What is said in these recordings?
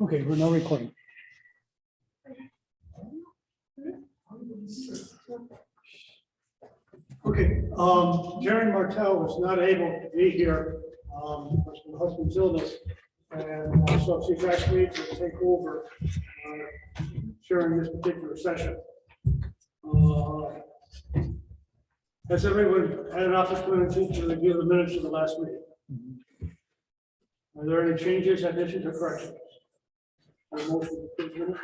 Okay, we're not recording. Okay, Karen Martell was not able to be here, because of her husband's illness. And so she's asked me to take over during this particular session. Has everyone had an opportunity to review the minutes of the last meeting? Are there any changes, additions, or corrections? A motion to approve minutes?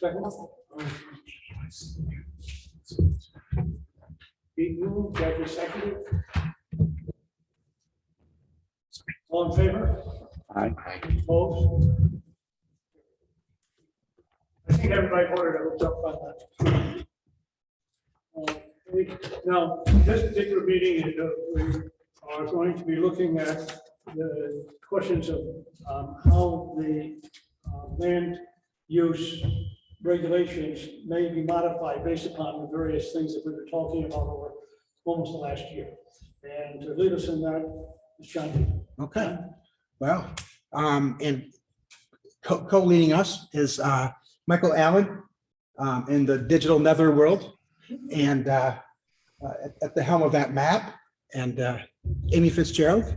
Second? Pete moved, Jackie seconded. All in favor? Aye. Opposed? I think everybody voted, I looked up on that. Now, this particular meeting, we are going to be looking at the questions of how the land use regulations may be modified based upon the various things that we were talking about over almost the last year. And to lead us in that is John. Okay, well, and co-leading us is Michael Allen in the digital netherworld, and at the helm of that map, and Amy Fitzgerald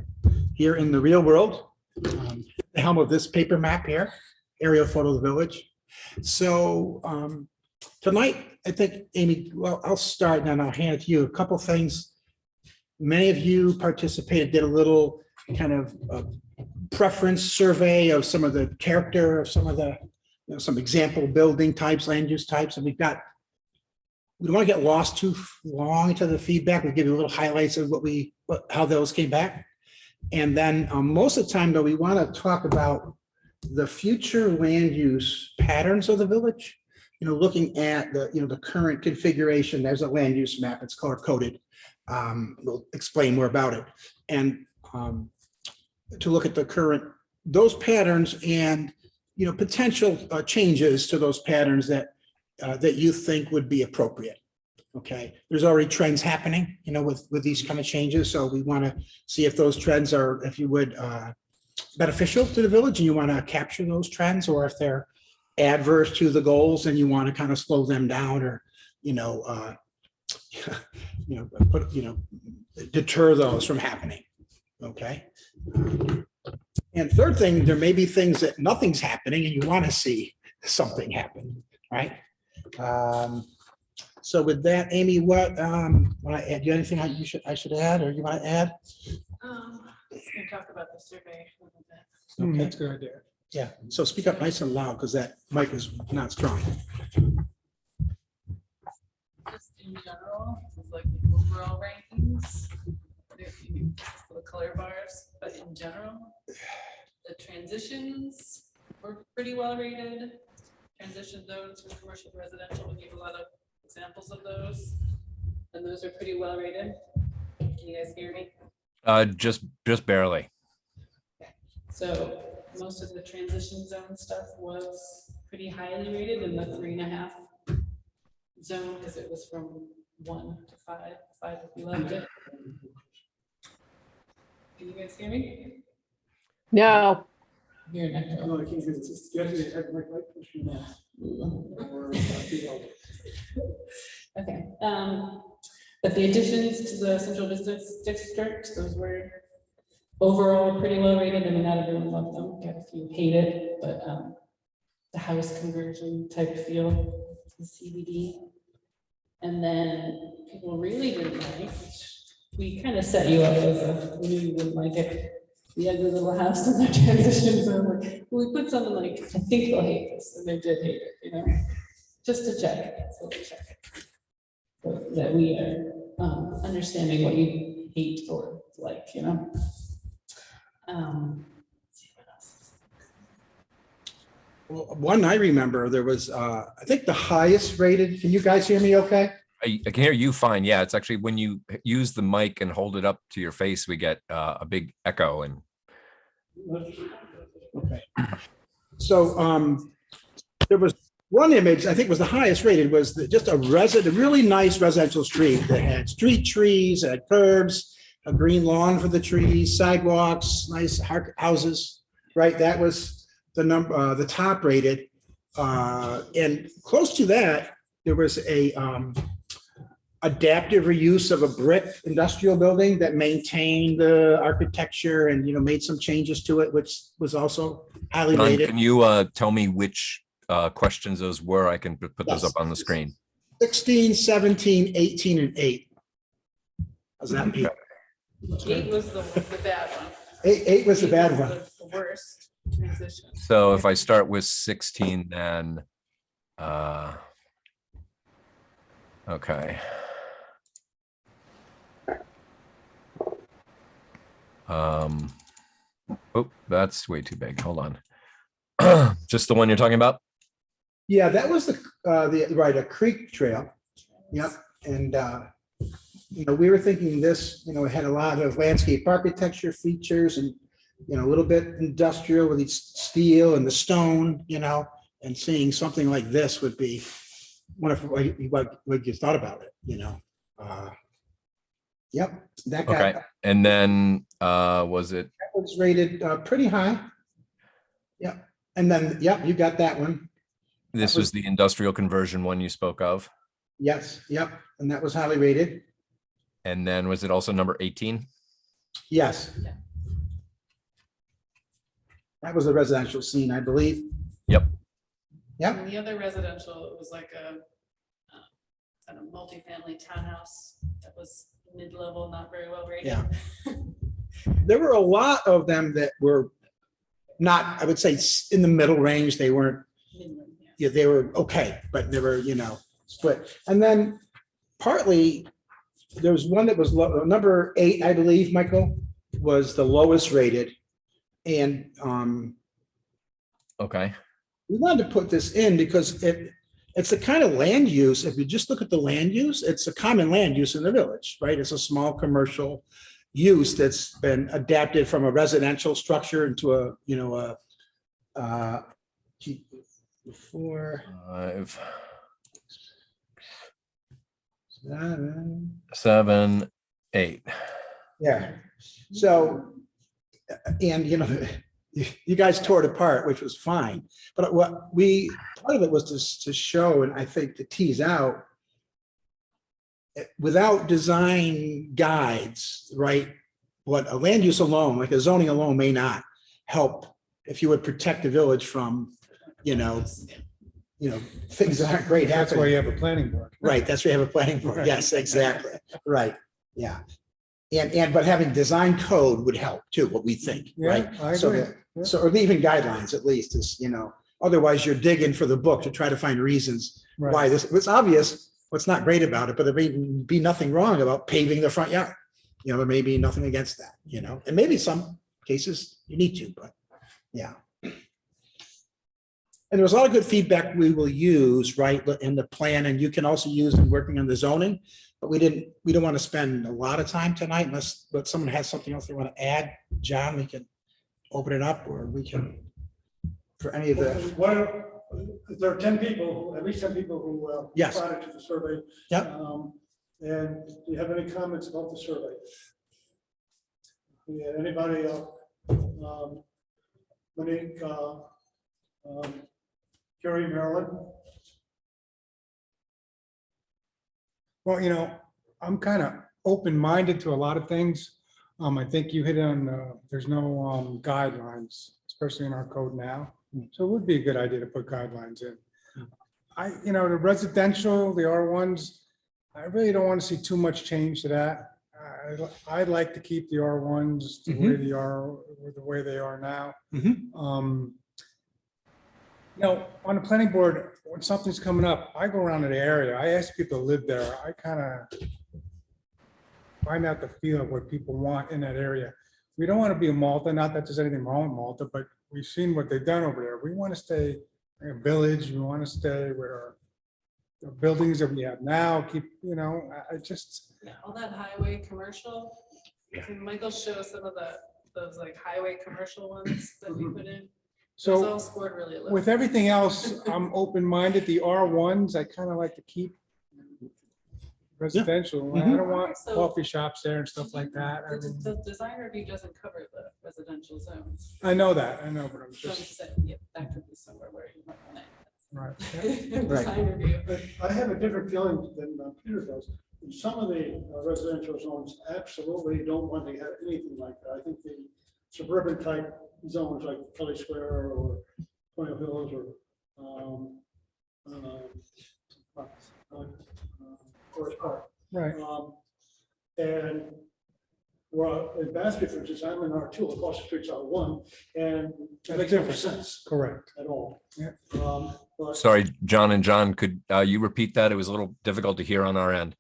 here in the real world, the helm of this paper map here, aerial photo of the village. So tonight, I think, Amy, well, I'll start and then I'll hand it to you. A couple things. Many of you participated, did a little kind of preference survey of some of the character of some of the, some example building types, land use types, and we don't want to get lost too long into the feedback. We'll give you a little highlights of how those came back. And then most of the time, though, we want to talk about the future land use patterns of the village. Looking at the current configuration. There's a land use map. It's color coded. We'll explain more about it, and to look at the current those patterns and potential changes to those patterns that you think would be appropriate. Okay, there's already trends happening, with these kind of changes. So we want to see if those trends are, if you would, beneficial to the village, and you want to capture those trends, or if they're adverse to the goals and you want to kind of slow them down, or deter those from happening. Okay. And third thing, there may be things that nothing's happening and you want to see something happen, right? So with that, Amy, what want to add? Do you have anything I should add, or you want to add? Just gonna talk about the survey a little bit. Okay, that's a good idea. Yeah. So speak up nice and loud because that mic is not strong. Just in general, it's like the overall rankings. The color bars, but in general, the transitions were pretty well rated. Transition zones from commercial to residential, we gave a lot of examples of those, and those are pretty well rated. Can you guys hear me? Just barely. Okay. So most of the transition zone stuff was pretty highly rated in the 3.5 zone, because it was from 1 to 5 if you loved it. Can you guys hear me? No. You're an echo. No, I can't hear this. Yesterday, I had my mic pushing down. Okay, but the additions to the central business district, those were overall pretty well rated. I mean, not everyone loved them. Got a few hated, but the house conversion type feel to the CBD. And then people really didn't like, we kind of set you up as we knew you wouldn't like it. The ugly little house in the transition zone. We put something like, I think they'll hate this, and they did hate it, just to check. So we check it. So that we are understanding what you hate or like, let's see what else. Well, one I remember, there was, I think the highest rated. Can you guys hear me okay? I can hear you fine. Yeah, it's actually when you use the mic and hold it up to your face, we get a big echo. And Okay. So there was one image, I think was the highest rated, was just a really nice residential street that had street trees, had curbs, a green lawn for the trees, sidewalks, nice houses, right? That was the number, the top rated. And close to that, there was a adaptive reuse of a brick industrial building that maintained the architecture and, made some changes to it, which was also highly John, rated. can you tell me which questions those were? I can put those Yes. up on the screen. 16, 17, 18, and 8. How's that be? 8 was the bad one. Eight was the bad 8 one. was The worst transition. So if I start with 16, then, okay. Oh, that's way too big. Hold on. Just the one you're talking about? Yeah, that was right, a creek trail. Yep. And, we were thinking this, it had a lot of landscape architecture features and, a little bit industrial with its steel and the stone, and seeing something like this would be wonderful. What you thought about it, Yep. That Okay. got, And then, was it, that was rated pretty high. Yep. And then, yep, you got that one. this was the industrial conversion one you spoke of? Yes, yep. And that was highly rated. And then was it also number 18? Yes. Yeah. That was a residential scene, I believe. Yep. Yep. And the other residential, it was like a multifamily townhouse that was mid-level, not very well rated. Yeah. There were a lot of them that were not, I would say, in the middle range. They weren't, Midland, yeah. yeah, they were okay, but they were, split. And then partly, there was one that was number 8, I believe, Michael, was the lowest rated. And Okay. we wanted to put this in because it's the kind of land use, if you just look at the land use, it's a common land use in the village, right? It's a small commercial use that's been adapted from a residential structure into four, 5, 7. 7, 8. Yeah. So, and you guys tore it apart, which was fine. But part of it was to show, and I think to tease out, without design guides, right? What a land use alone, like a zoning alone, may not help if you would protect the village from, things that aren't great That's why happening. you have a planning board. Right, that's why you have a planning board. Yes, exactly. Right, yeah. But having design code would help too, what we think, right? Yeah, I So agree. that- So, or even guidelines at least is, otherwise you're digging for the book to try to find reasons why Right. this, it's obvious what's not great about it, but there may be nothing wrong about paving the front yard. There may be nothing against that, and maybe some cases you need to, but yeah. And there was a lot of good feedback we will use, right, in the plan, and you can also use in working on the zoning. But we don't want to spend a lot of time tonight but someone has something else they want to add. John, we can open it up, or we can, for any of the, There are 10 people, at least 10 people who Yes. responded to the survey. Yep. And do you have any comments about the survey? Yeah, anybody else? Monique, Carrie, Marilyn? Well, I'm kind of open-minded to a lot of things. I think you hit on, there's no guidelines, especially in our code now. So it would be a good idea to put guidelines in. The residential, the R1s, I really don't want to see too much change to that. I'd like to keep the R1s the way they are, the way they are now. Mhm. On the planning board, when something's coming up, I go around to the area. I ask people to live there. I kind of find out the feel of what people want in that area. We don't want to be a Malta, not that there's anything wrong with Malta, but we've seen what they've done over there. We want to stay in a village. We want to stay where the buildings that we have now keep, I just, Yeah, all that highway commercial. Can Michael show some of those like highway commercial ones that we put in? Those so all scored really low. with everything else, I'm open-minded. The R1s, I kind of like to keep. residential. I don't want So- coffee shops there and stuff like that. I mean, The design review doesn't cover the residential zones. I know, but I'm So I'm just, just saying, yeah, that could be somewhere where you might want right. it. Right. Design review. But I have a different feeling than Peter does. In some of the residential zones absolutely don't want to have anything like that. I think the suburban type zones like Kelly Square or Point Hills or Forest Park. Right. And well, in Basket, for instance, I'm in R2, across the street's R1, and it That's makes no different. sense Correct. at all. Yeah. But, Sorry, John and John, could you repeat that? It was a little difficult to hear on our end.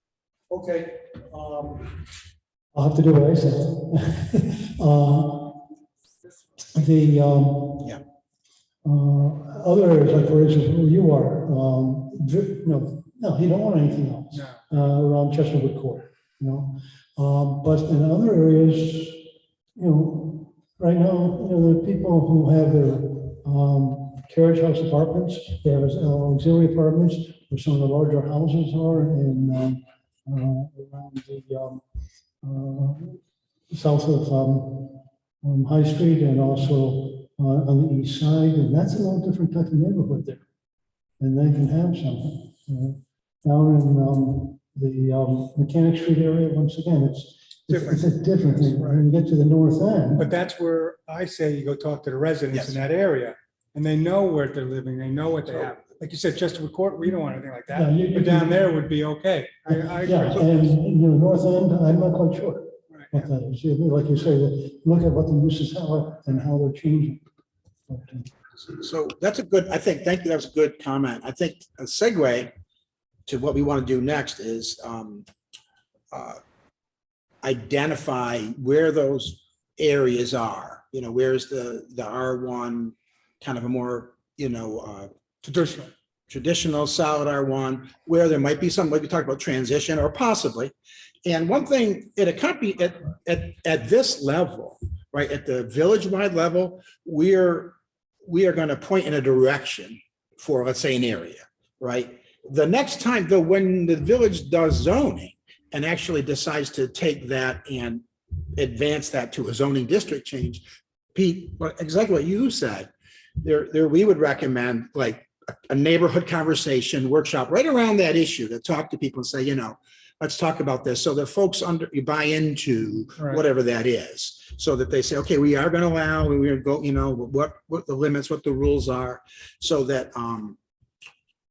okay, I'll have to do what I said. Yeah. Other areas, like for instance, where you are, no, you don't want anything else, No. around Chesterwood Court, you know? But in other areas, right now, there are people who have their, carriage house apartments, they have auxiliary apartments, where some of the larger houses are in, around the, south of, High Street and also, on the east side, and that's a little different type of neighborhood there. And they can have something. Down in, the, Mechanic Street area, once again, it's a different thing. When you get to the north end. But that's where I say you go talk to the residents Yes. in that area, and they know where they're living, they know what they have. Like you said, Chesterwood Court, we don't want anything like Yeah, that, you- but down there would be okay. I Yeah, agree. and, north end, I'm not quite sure Right. what that is. Like you say, look at what the uses are and how they're changing. But, So that's a good, I think, thank you, that was a good comment. I think a segue to what we want to do next is identify where those areas are, where's the R1, kind of a more, Traditional. traditional solid R1, where there might be some, like we talked about transition or possibly. And one thing, at a company at this level, right, at the village-wide level, we are going to point in a direction for, let's say, an area, right? The next time, though, when the village does zoning and actually decides to take that and advance that to a zoning district change, Pete, exactly what you said, there, we would recommend like a neighborhood conversation workshop right around that issue to talk to people and say, let's talk about this so that folks you buy into Right. whatever that is, so that they say, okay, we are going to allow, we're going to go, what the limits, what the rules are, so that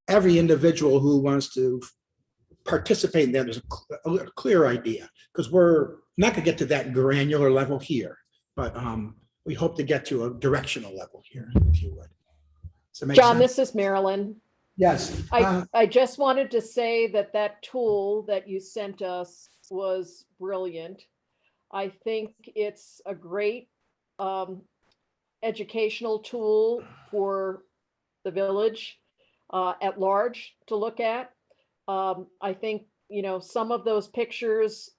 every individual who wants to participate in that, there's a clear idea, because we're not going to get to that granular level here, but we hope to get to a directional level here, if you would. Does that make John, sense? this is Marilyn. Yes. I just wanted to say that tool that you sent us was brilliant. I think it's a great educational tool for the village at large to look at. I think, some of those pictures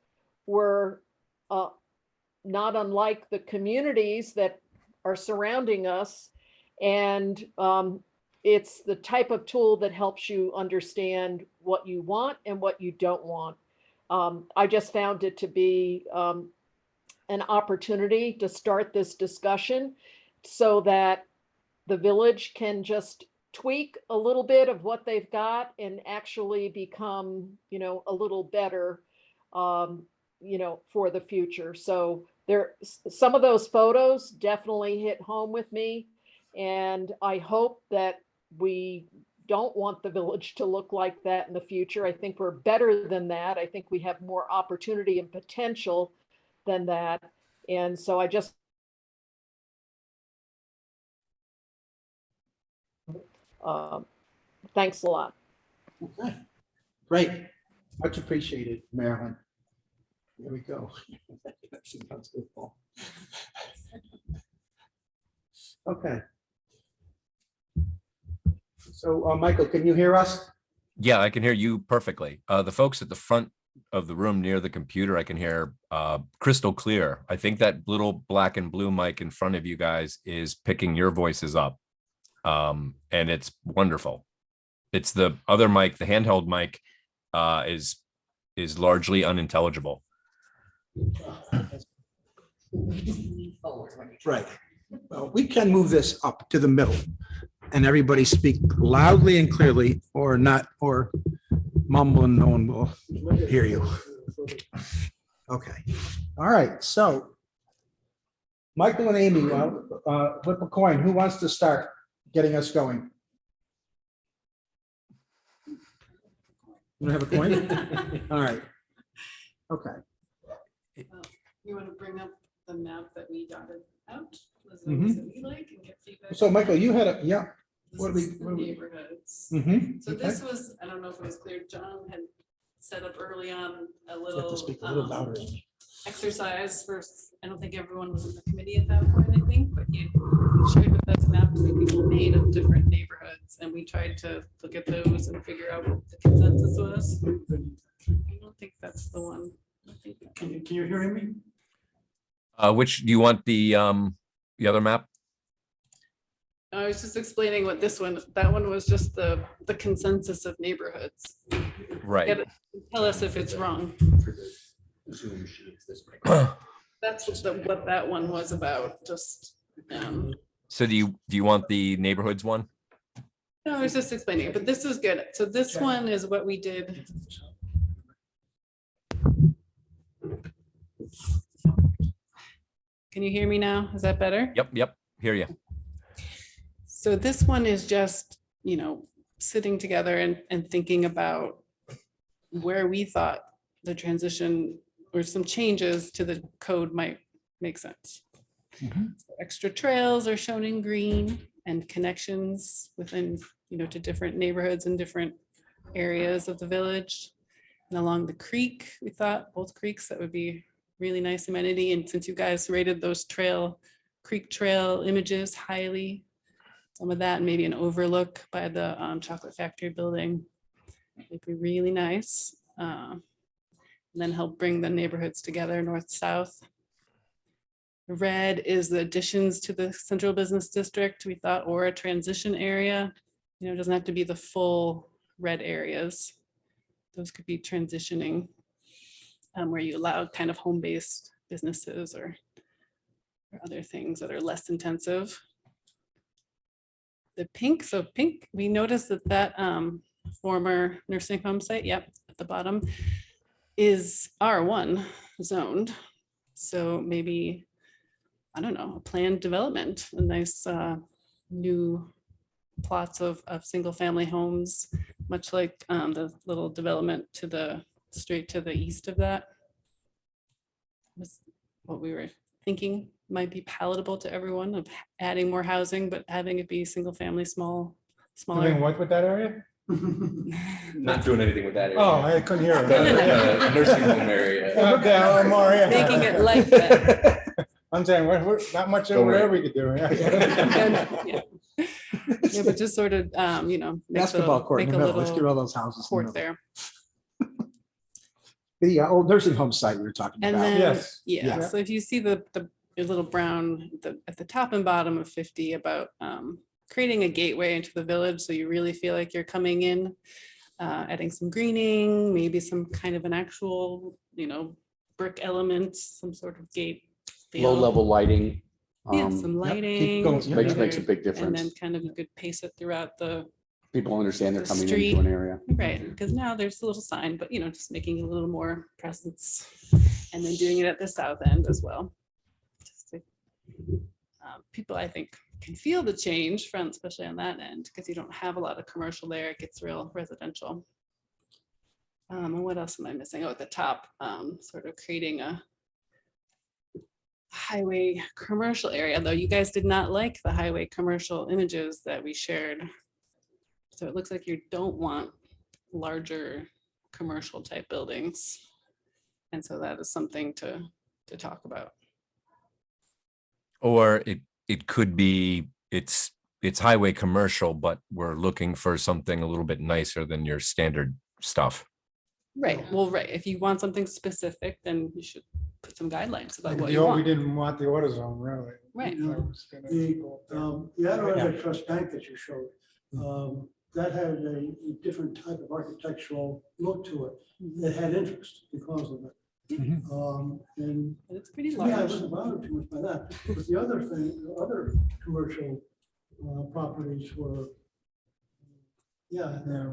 were not unlike the communities that are surrounding us. And it's the type of tool that helps you understand what you want and what you don't want. I just found it to be an opportunity to start this discussion so that the village can just tweak a little bit of what they've got and actually become, a little better, for the future. So some of those photos definitely hit home with me. And I hope that we don't want the village to look like that in the future. I think we're better than that. I think we have more opportunity and potential than that. And so I just thanks a lot. Okay. Great. Much appreciated, Marilyn. There we go. Okay. So, Michael, can you hear us? Yeah, I can hear you perfectly. The folks at the front of the room near the computer, I can hear crystal clear. I think that little black and blue mic in front of you guys is picking your voices up. And it's wonderful. It's the other mic, the handheld mic, is is largely unintelligible. Right. Well, we can move this up to the middle and everybody speak loudly and clearly or not, or mumble and no one will hear you. Okay. All right. So Michael and Amy, flip a coin. Who wants to start getting us going? You don't have a coin? All right. Okay. You want to bring up the map that we dotted out? Was it Mhm. ones that we like and get feedback? So Michael, you had a, yeah. This what do is we- the what do we- neighborhoods. Mhm. So Okay. this was, I don't know if it was clear, John had set up early on a You have little to speak a little louder. exercise for, I don't think everyone was in the committee at that point, I think, but he shared with us maps that people made of different neighborhoods, and we tried to look at those and figure out what the consensus was. I don't think that's the one. I think that Can you hear me? Which, do you want the other map? I was just explaining what this one, that one was just the consensus of neighborhoods. Right. Get it- Tell us if it's wrong. That's what that one was about, just, So do you want the neighborhoods one? no, I was just explaining, but this is good. So this one is what we did. Can you hear me now? Is that better? Yep, hear you. So this one is just, sitting together and thinking about where we thought the transition or some changes to the code might make sense. Mhm. So extra trails are shown in green and connections within, to different neighborhoods and different areas of the village. And along the creek, we thought both creeks, that would be really nice amenity. And since you guys rated those creek trail images highly, some of that, and maybe an overlook by the chocolate factory building. It'd be really nice. And then help bring the neighborhoods together, north, south. Red is the additions to the central business district, we thought, or a transition area. It doesn't have to be the full red areas. Those could be transitioning, where you allow kind of home-based businesses or other things that are less intensive. The pink, so pink, we noticed that former nursing home site, yep, at the bottom, is R1 zoned. So maybe, I don't know, a planned development, a nice new plots of single-family homes, much like the little development straight to the east of that. Was what we were thinking might be palatable to everyone, of adding more housing, but having it be single-family, Doing smaller. what with that area? Not doing anything with that area. Oh, I couldn't hear. The nursing home area. Okay, I'm all right. Making it like that. I'm saying, we're not much Don't over worry. there we could do. Yeah. Yeah, but just sort of, make Basketball court in make the a middle. Let's get little all those houses. in the court middle. there. The old nursing home site we were talking And about. then, Yes. yeah, Yeah. so if you see the little brown, at the top and bottom of 50 about creating a gateway into the village, so you really feel like you're coming in, adding some greening, maybe some kind of an actual, brick elements, some sort of gate. feel. Low level lighting. Yeah, some keep lighting. going. Yeah, Makes a big And then difference. kind of you could pace it throughout the, People understand they're the coming street. into an area. right, because now there's a little sign, but just making a little more presence. And then doing it at the south end as well. Just to, people, I think, can feel the change from, especially on that end, because you don't have a lot of commercial there. It gets real residential. And what else am I missing? Oh, at the top, sort of creating a highway commercial area, though you guys did not like the highway commercial images that we shared. So it looks like you don't want larger commercial type buildings. And so that is something to talk about. Or it could be, it's highway commercial, but we're looking for something a little bit nicer than your standard stuff. Right, well, right, if you want something specific, then you should put some guidelines about what We you want. didn't want the AutoZone, really. Right. That was gonna The, go up there. the Anaranda Trust Bank that you showed, that had a different type of architectural look to it. It had interest because of it. And It's pretty to me, I large. wasn't bothered too much by that. But the other thing, the other commercial properties were, yeah. Yeah. they're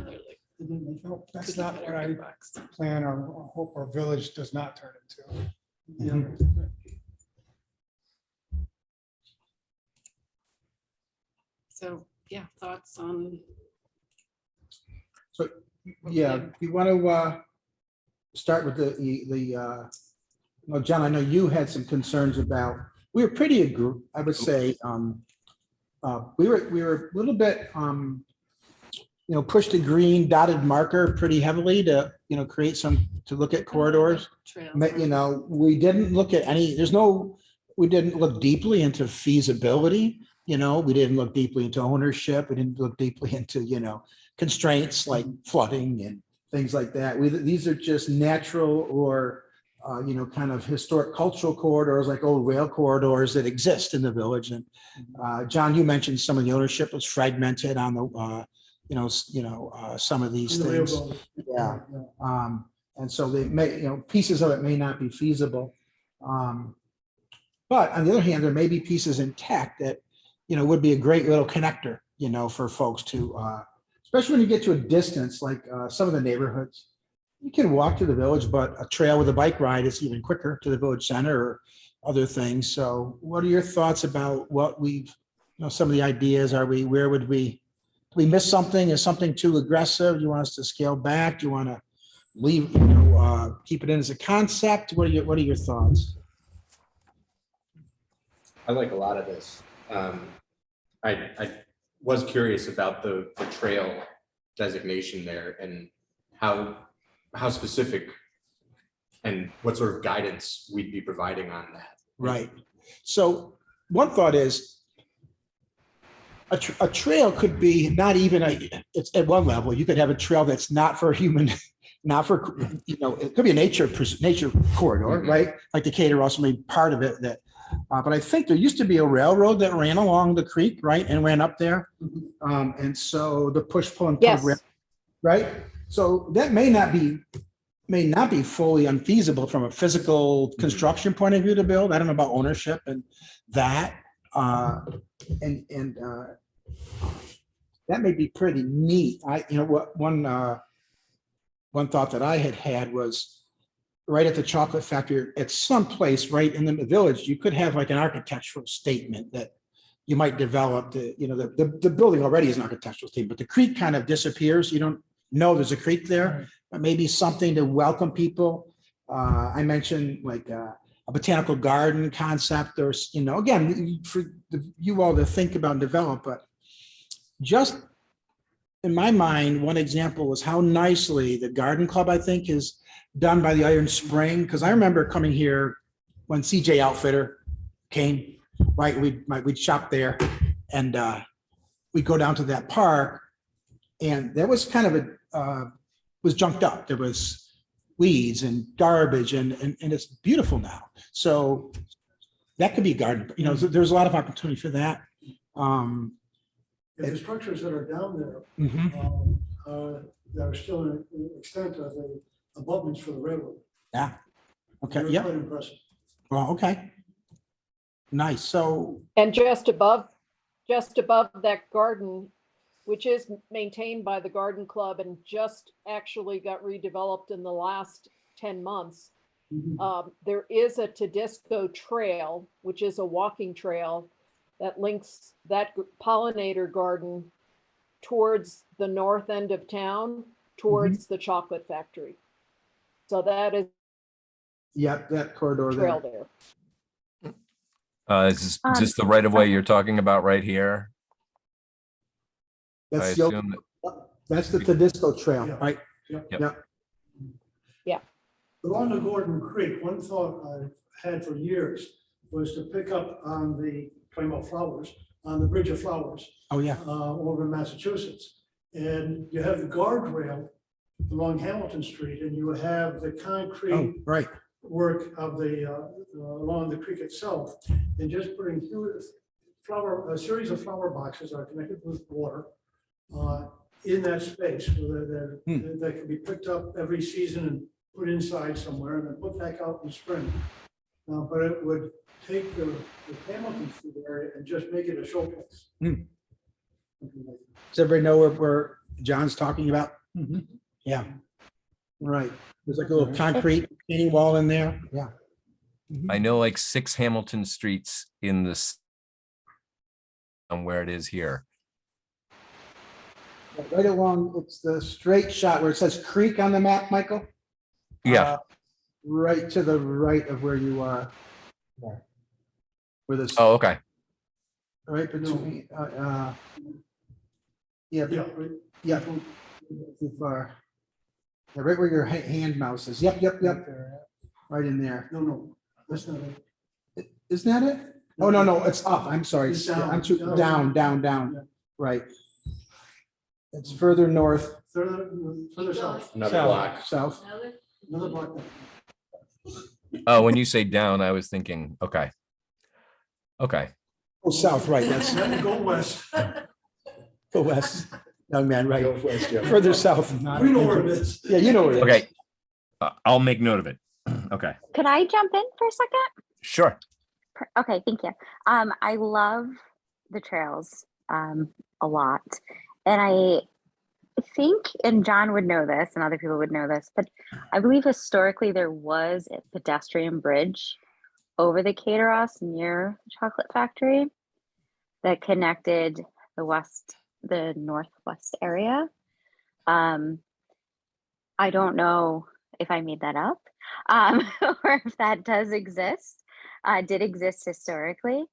like it didn't make- No, that's cookie not cutter what I big box. plan or hope our village does not turn into. Yeah. So, yeah, thoughts on, Yeah, you want to start with well, John, I know you had some concerns about, we were pretty agree, I would say, we were a little bit, pushed the green dotted marker pretty heavily to, create some, to look at corridors. trails. But, we didn't look at any, we didn't look deeply into feasibility, we didn't look deeply into ownership, we didn't look deeply into, constraints like flooding and things like that. These are just natural or, kind of historic cultural corridors, like old rail corridors that exist in the village. And John, you mentioned some of the ownership was fragmented on the, some of these the things. railroad. Yeah. And so they may, pieces of it may not be feasible. But on the other hand, there may be pieces intact that, would be a great little connector, for folks to, especially when you get to a distance, like some of the neighborhoods. You can walk to the village, but a trail with a bike ride is even quicker to the village center or other things. So what are your thoughts about what we've, some of the ideas? Where would we miss something? Is something too aggressive? Do you want us to scale back? Do you want to leave, keep it in as a concept? What are your thoughts? I like a lot of this. I was curious about the trail designation there and how specific and what sort of guidance we'd be providing on that. Right. So one thought is a trail could be not even it's at one level. You could have a trail that's not for human, not for, it could be a nature corridor, right? Like Decatur also made part of it that, but I think there used to be a railroad that ran along the creek, right? And ran up there. And so the push pull and tug, Yes. right? So that may not be fully unfeasible from a physical construction point of view to build. I don't know about ownership and that. And that may be pretty neat. One thought that I had was right at the chocolate factory, at some place right in the village, you could have like an architectural statement that you might develop. The building already is an architectural statement, but the creek kind of disappears. You don't know there's a creek there, but maybe something to welcome people. I mentioned like a botanical garden concept, or again, for you all to think about and develop. But just in my mind, one example was how nicely the garden club, I think, is done by the Iron Spring. Because I remember coming here when CJ Outfitter came, right? We'd shop there, and we'd go down to that park, and there was kind of was junked up. There was weeds and garbage, and it's beautiful now. So that could be a garden. There's a lot of opportunity for that. And the structures that are down there, that are still in the extent of the abutments for the railroad. Yeah. Okay. They're Yeah. quite impressive. Well, okay. Nice. So, And just above that garden, which is maintained by the garden club and just actually got redeveloped in the last 10 months. There is a Tedisco trail, which is a walking trail that links that pollinator garden towards the north end of town, towards the chocolate factory. So that is yeah, that corridor a there. trail there. Is this the right of way you're talking about right here? I That's assume that's the Tedisco Trail, Yeah. right? Yep. Yeah. Along the Gordon Creek, one thought I've had for years was to pick up on talking about flowers, on the Bridge of Flowers, Oh, yeah. over in Massachusetts. And you have the guardrail along Hamilton Street, and you have the Oh, concrete right. work of along the creek itself, and just putting a series of flower boxes are connected with water, in that space, whether that can be picked up every season and put inside somewhere and then put back out in the spring. But it would take the Hamilton Street area and just make it a showplace. Hmm. Something like that. Does everybody know where John's talking about? Yeah. Right. There's like a little concrete retaining wall in there. Yeah. I know like 6 Hamilton streets in this on where it is here. Right along, it's the straight shot where it says creek on the map, Michael. Yeah, Right to the right of where you are. There. Where this, oh, okay. right between, yeah, Yeah, right. yeah, too far. Yeah, right where your hand mouse is. Yep. Right in there. No, that's not it. Isn't that it? Oh, no, it's up. I'm sorry. It's Yeah, I'm down. down. Yeah. Right. It's further north, Further south, Another block. south. another block. Oh, when you say down, I was thinking, okay. Okay, Oh, south, right. That's Then go west. go west. Young man, right. Go west, yeah. Further south. We know where it is. Yeah, you know where it is. okay. I'll make note of it. Okay, Could I jump in for a second? sure. Okay, thank you. I love the trails a lot. And I think, and John would know this and other people would know this, but I believe historically there was a pedestrian bridge over the Cateros near the chocolate factory that connected the northwest area. I don't know if I made that up or if that does exist, did exist historically.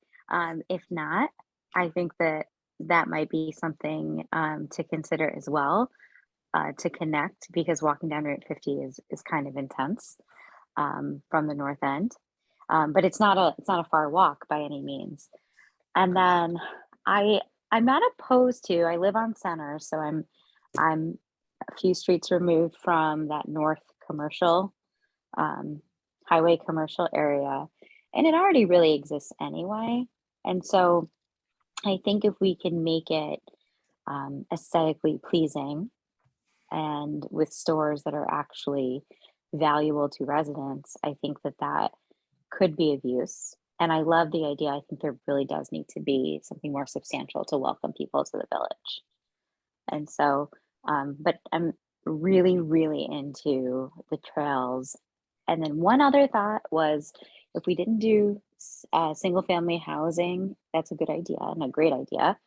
If not, I think that might be something to consider as well, to connect, because walking down Route 50 is kind of intense from the north end. But it's not a far walk by any means. And then I'm not opposed to, I live on Center, so I'm a few streets removed from that north commercial highway commercial area, and it already really exists anyway. And so I think if we can make it aesthetically pleasing and with stores that are actually valuable to residents, I think that could be of use. And I love the idea. I think there really does need to be something more substantial to welcome people to the village. And so, but I'm really, really into the trails. And then one other thought was, if we didn't do single family housing, that's a good idea and a great idea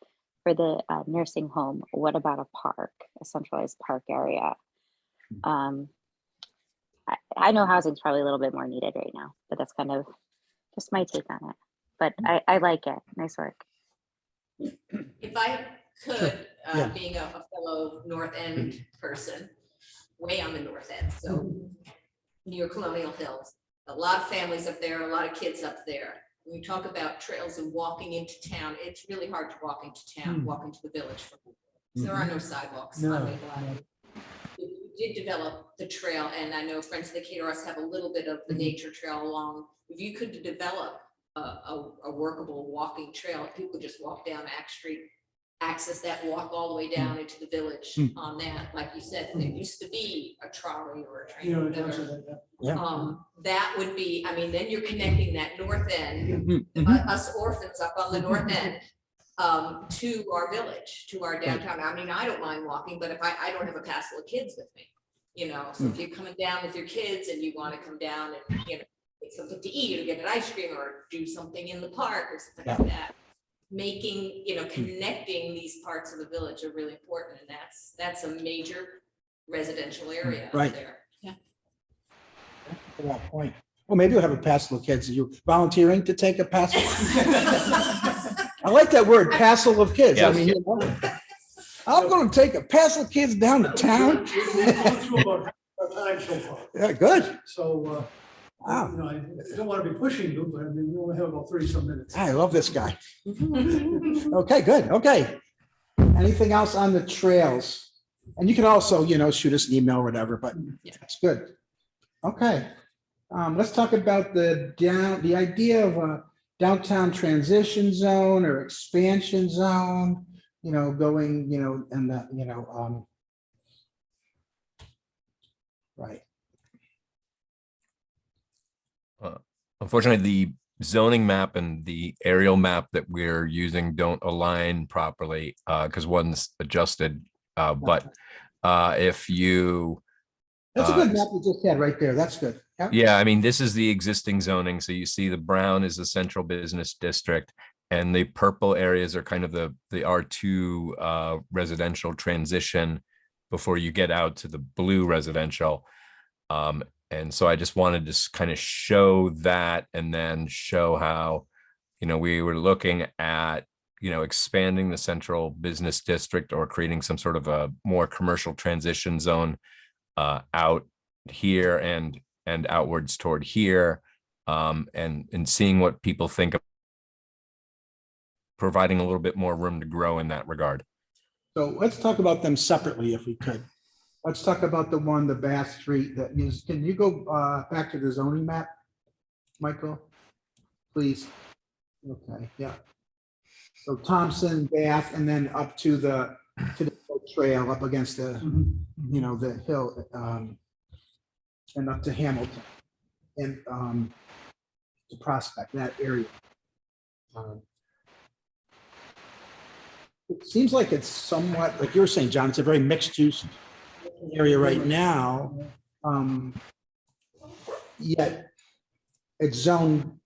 for the nursing home. What about a park, a centralized park area? I know housing's probably a little bit more needed right now, but that's kind of just my take on it. But I like it. Nice work. If I could, Yeah. being a fellow North End person, way on the north end, so near Colonial Hills, a lot of families up there, a lot of kids up there. When we talk about trails and walking into town, it's really hard to walk into town, walk into the village. There are no sidewalks on Maple Avenue. We did develop the trail, and I know Friends of the Cateros have a little bit of the nature trail along. If you could develop a workable walking trail, people could just walk down Act Street, access that, walk all the way down into the village on that. Like you said, there used to be a trolley or a train, You or know, whatever. things like that. Yeah. That would be, I mean, then you're connecting that north end, us orphans up on the north end, to our village, to our downtown. I mean, I don't mind walking, but if I don't have a passel of kids with me, you know, so if you're coming down with your kids and you want to come down and, you know, get something to eat or get an ice cream or do something in the park or something like that. Making, you know, connecting these parts of the village are really important, and that's a major residential area up Right. there. To that point. Well, maybe we'll have a passel of kids. Are you volunteering to take a passel? I like that word, passel of kids. I Yes. mean, you know, I'm going to take a passel of kids down to town. We've gone through about our time so far. Yeah, good. So, Wow. you know, I don't want to be pushing you, but I mean, we only have about 30-some minutes. I love this guy. Okay, good. Okay. Anything else on the trails? And you can also, you know, shoot us an email or whatever, but that's good. Okay. Let's talk about the idea of a downtown transition zone or expansion zone. going, and the, right. Unfortunately, the zoning map and the aerial map that we're using don't align properly because one's adjusted. But if you, That's a good map you just had right there. That's good. yeah, I mean, this is the existing zoning. So you see the brown is the central business district and the purple areas are kind of the R2 residential transition before you get out to the blue residential. And so I just wanted to kind of show that and then show how, we were looking at, expanding the central business district or creating some sort of a more commercial transition zone out here and outwards toward here, and seeing what people think of providing a little bit more room to grow in that regard. So let's talk about them separately if we could. Let's talk about the Bath Street that is, can you go back to the zoning map, Michael? Please. Okay, yeah. So Thompson, Bath, and then up to the trail up against the, the hill, and up to Hamilton and to Prospect, that area. It seems like it's somewhat, like you were saying, John, it's a very mixed use area right now. Yet it's zoned,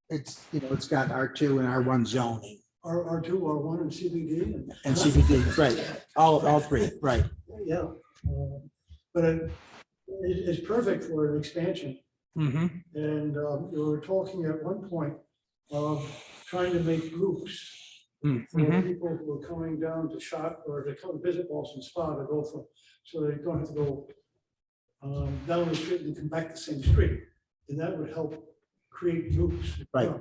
it's got R2 and R1 zoning. R2, R1 and CBD. And CBD, right, all three, right. Yeah, but it's perfect for an expansion. Mm-hmm. And you were talking at one point of trying to make groups for people who are coming down to shop or to come visit Boston Spa to go for, so they don't have to go down the street and come back the same street. And that would help create groups. Right.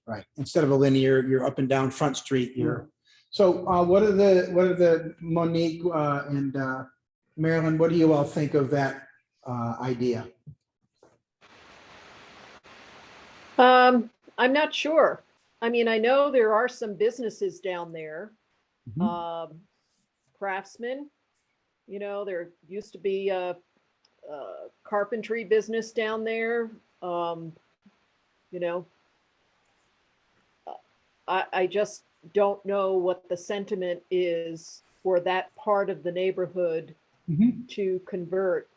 Right. Instead of a linear, you're up and down Front Street, so what are the Monique and Marilyn, what do you all think of that idea? I'm not sure. I mean, I know there are some businesses down there. Craftsman, there used to be a carpentry business down there. I just don't know what the sentiment is for that part of the neighborhood to convert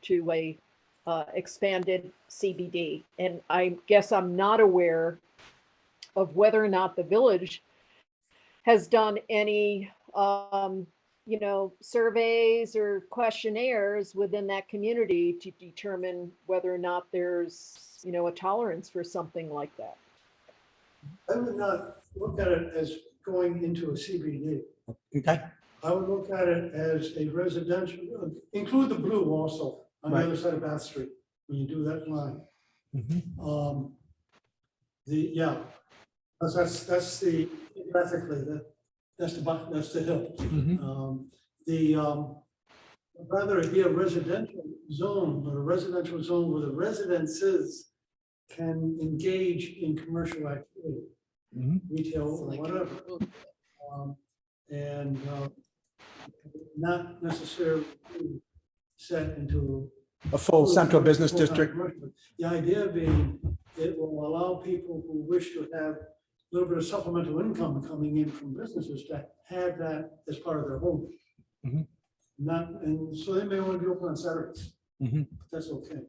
to a expanded CBD. And I guess I'm not aware of whether or not the village has done any, surveys or questionnaires within that community to determine whether or not there's, a tolerance for something like that. I would not look at it as going into a CBD. Okay. I would look at it as a residential, include the blue also on the other side of Bath Street, when you do that line. That's the, graphically, that's the hill. Rather it be a residential zone, but a residential zone where the residences can engage in commercial activity, retail or whatever. And not necessarily set into A full central business district. The idea being it will allow people who wish to have a little bit of supplemental income coming in from businesses to have that as part of their home. And so they may want to be open on Saturdays. That's okay.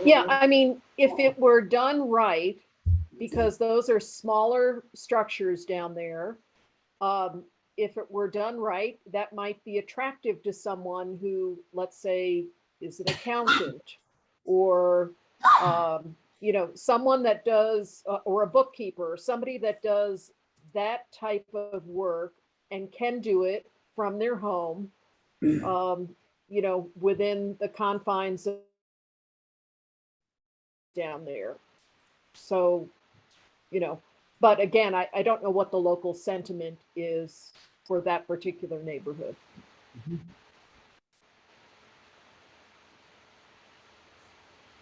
Yeah, I mean, if it were done right, because those are smaller structures down there, if it were done right, that might be attractive to someone who, let's say, is an accountant or, someone that does, or a bookkeeper, or somebody that does that type of work and can do it from their home, within the confines of down there. So, but again, I don't know what the local sentiment is for that particular neighborhood.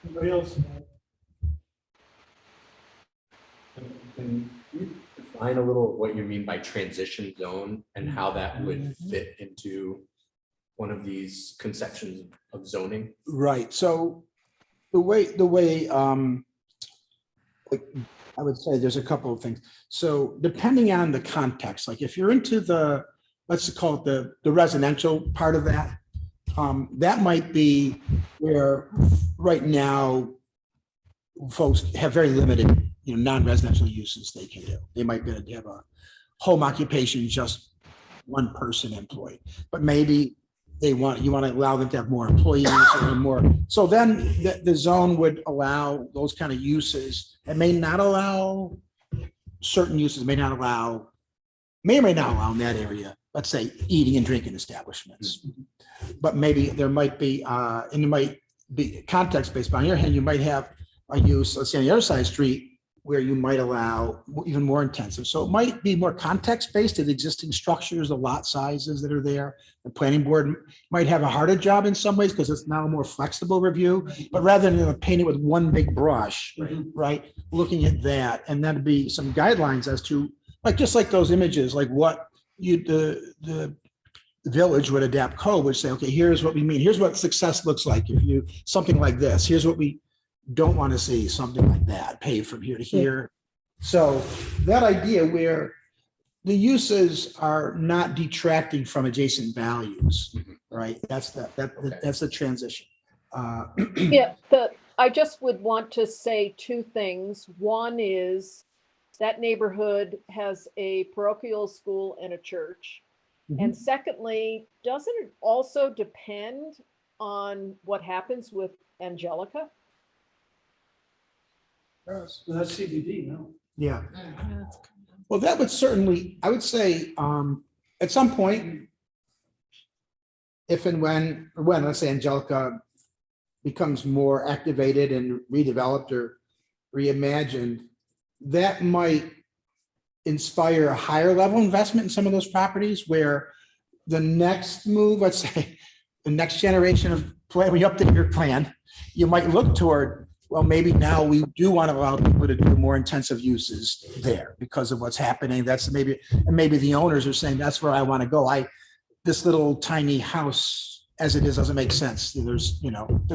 Anybody else? Can you define a little what you mean by transition zone and how that would fit into one of these conceptions of zoning? Right, so the way, like, I would say there's a couple of things. So depending on the context, like if you're into the, let's call it the residential part of that, that might be where right now folks have very limited, non-residential uses they can do. They might be able to have a home occupation, just one person employed, but maybe you want to allow them to have more employees or more. So then the zone would allow those kind of uses. It may not allow certain uses, may or may not allow in that area, let's say eating and drinking establishments. But maybe there might be, and it might be context-based, but on your hand, you might have a use, let's say on the other side of the street, where you might allow even more intensive. So it might be more context-based to the existing structures, the lot sizes that are there. The planning board might have a harder job in some ways because it's now a more flexible review, but rather than paint it with one big brush, right? Looking at that, and that'd be some guidelines as to, like, just like those images, like what the village would adapt code would say, okay, here's what we mean. Here's what success looks like if you, something like this. Here's what we don't want to see, something like that, paved from here to here. So that idea where the uses are not detracting from adjacent values, right? That's that's the transition. Yeah, I just would want to say two things. One is that neighborhood has a parochial school and a church. And secondly, doesn't it also depend on what happens with Angelica? So that's CBD now. Yeah. Well, that would certainly, I would say, at some point, if and when, let's say Angelica becomes more activated and redeveloped or reimagined, that might inspire a higher level investment in some of those properties where the next move, let's say, the next generation of plan, when you update your plan, you might look toward, well, maybe now we do want to allow people to do more intensive uses there because of what's happening. That's maybe, and maybe the owners are saying, that's where I want to go. This little tiny house as it is doesn't make sense. There's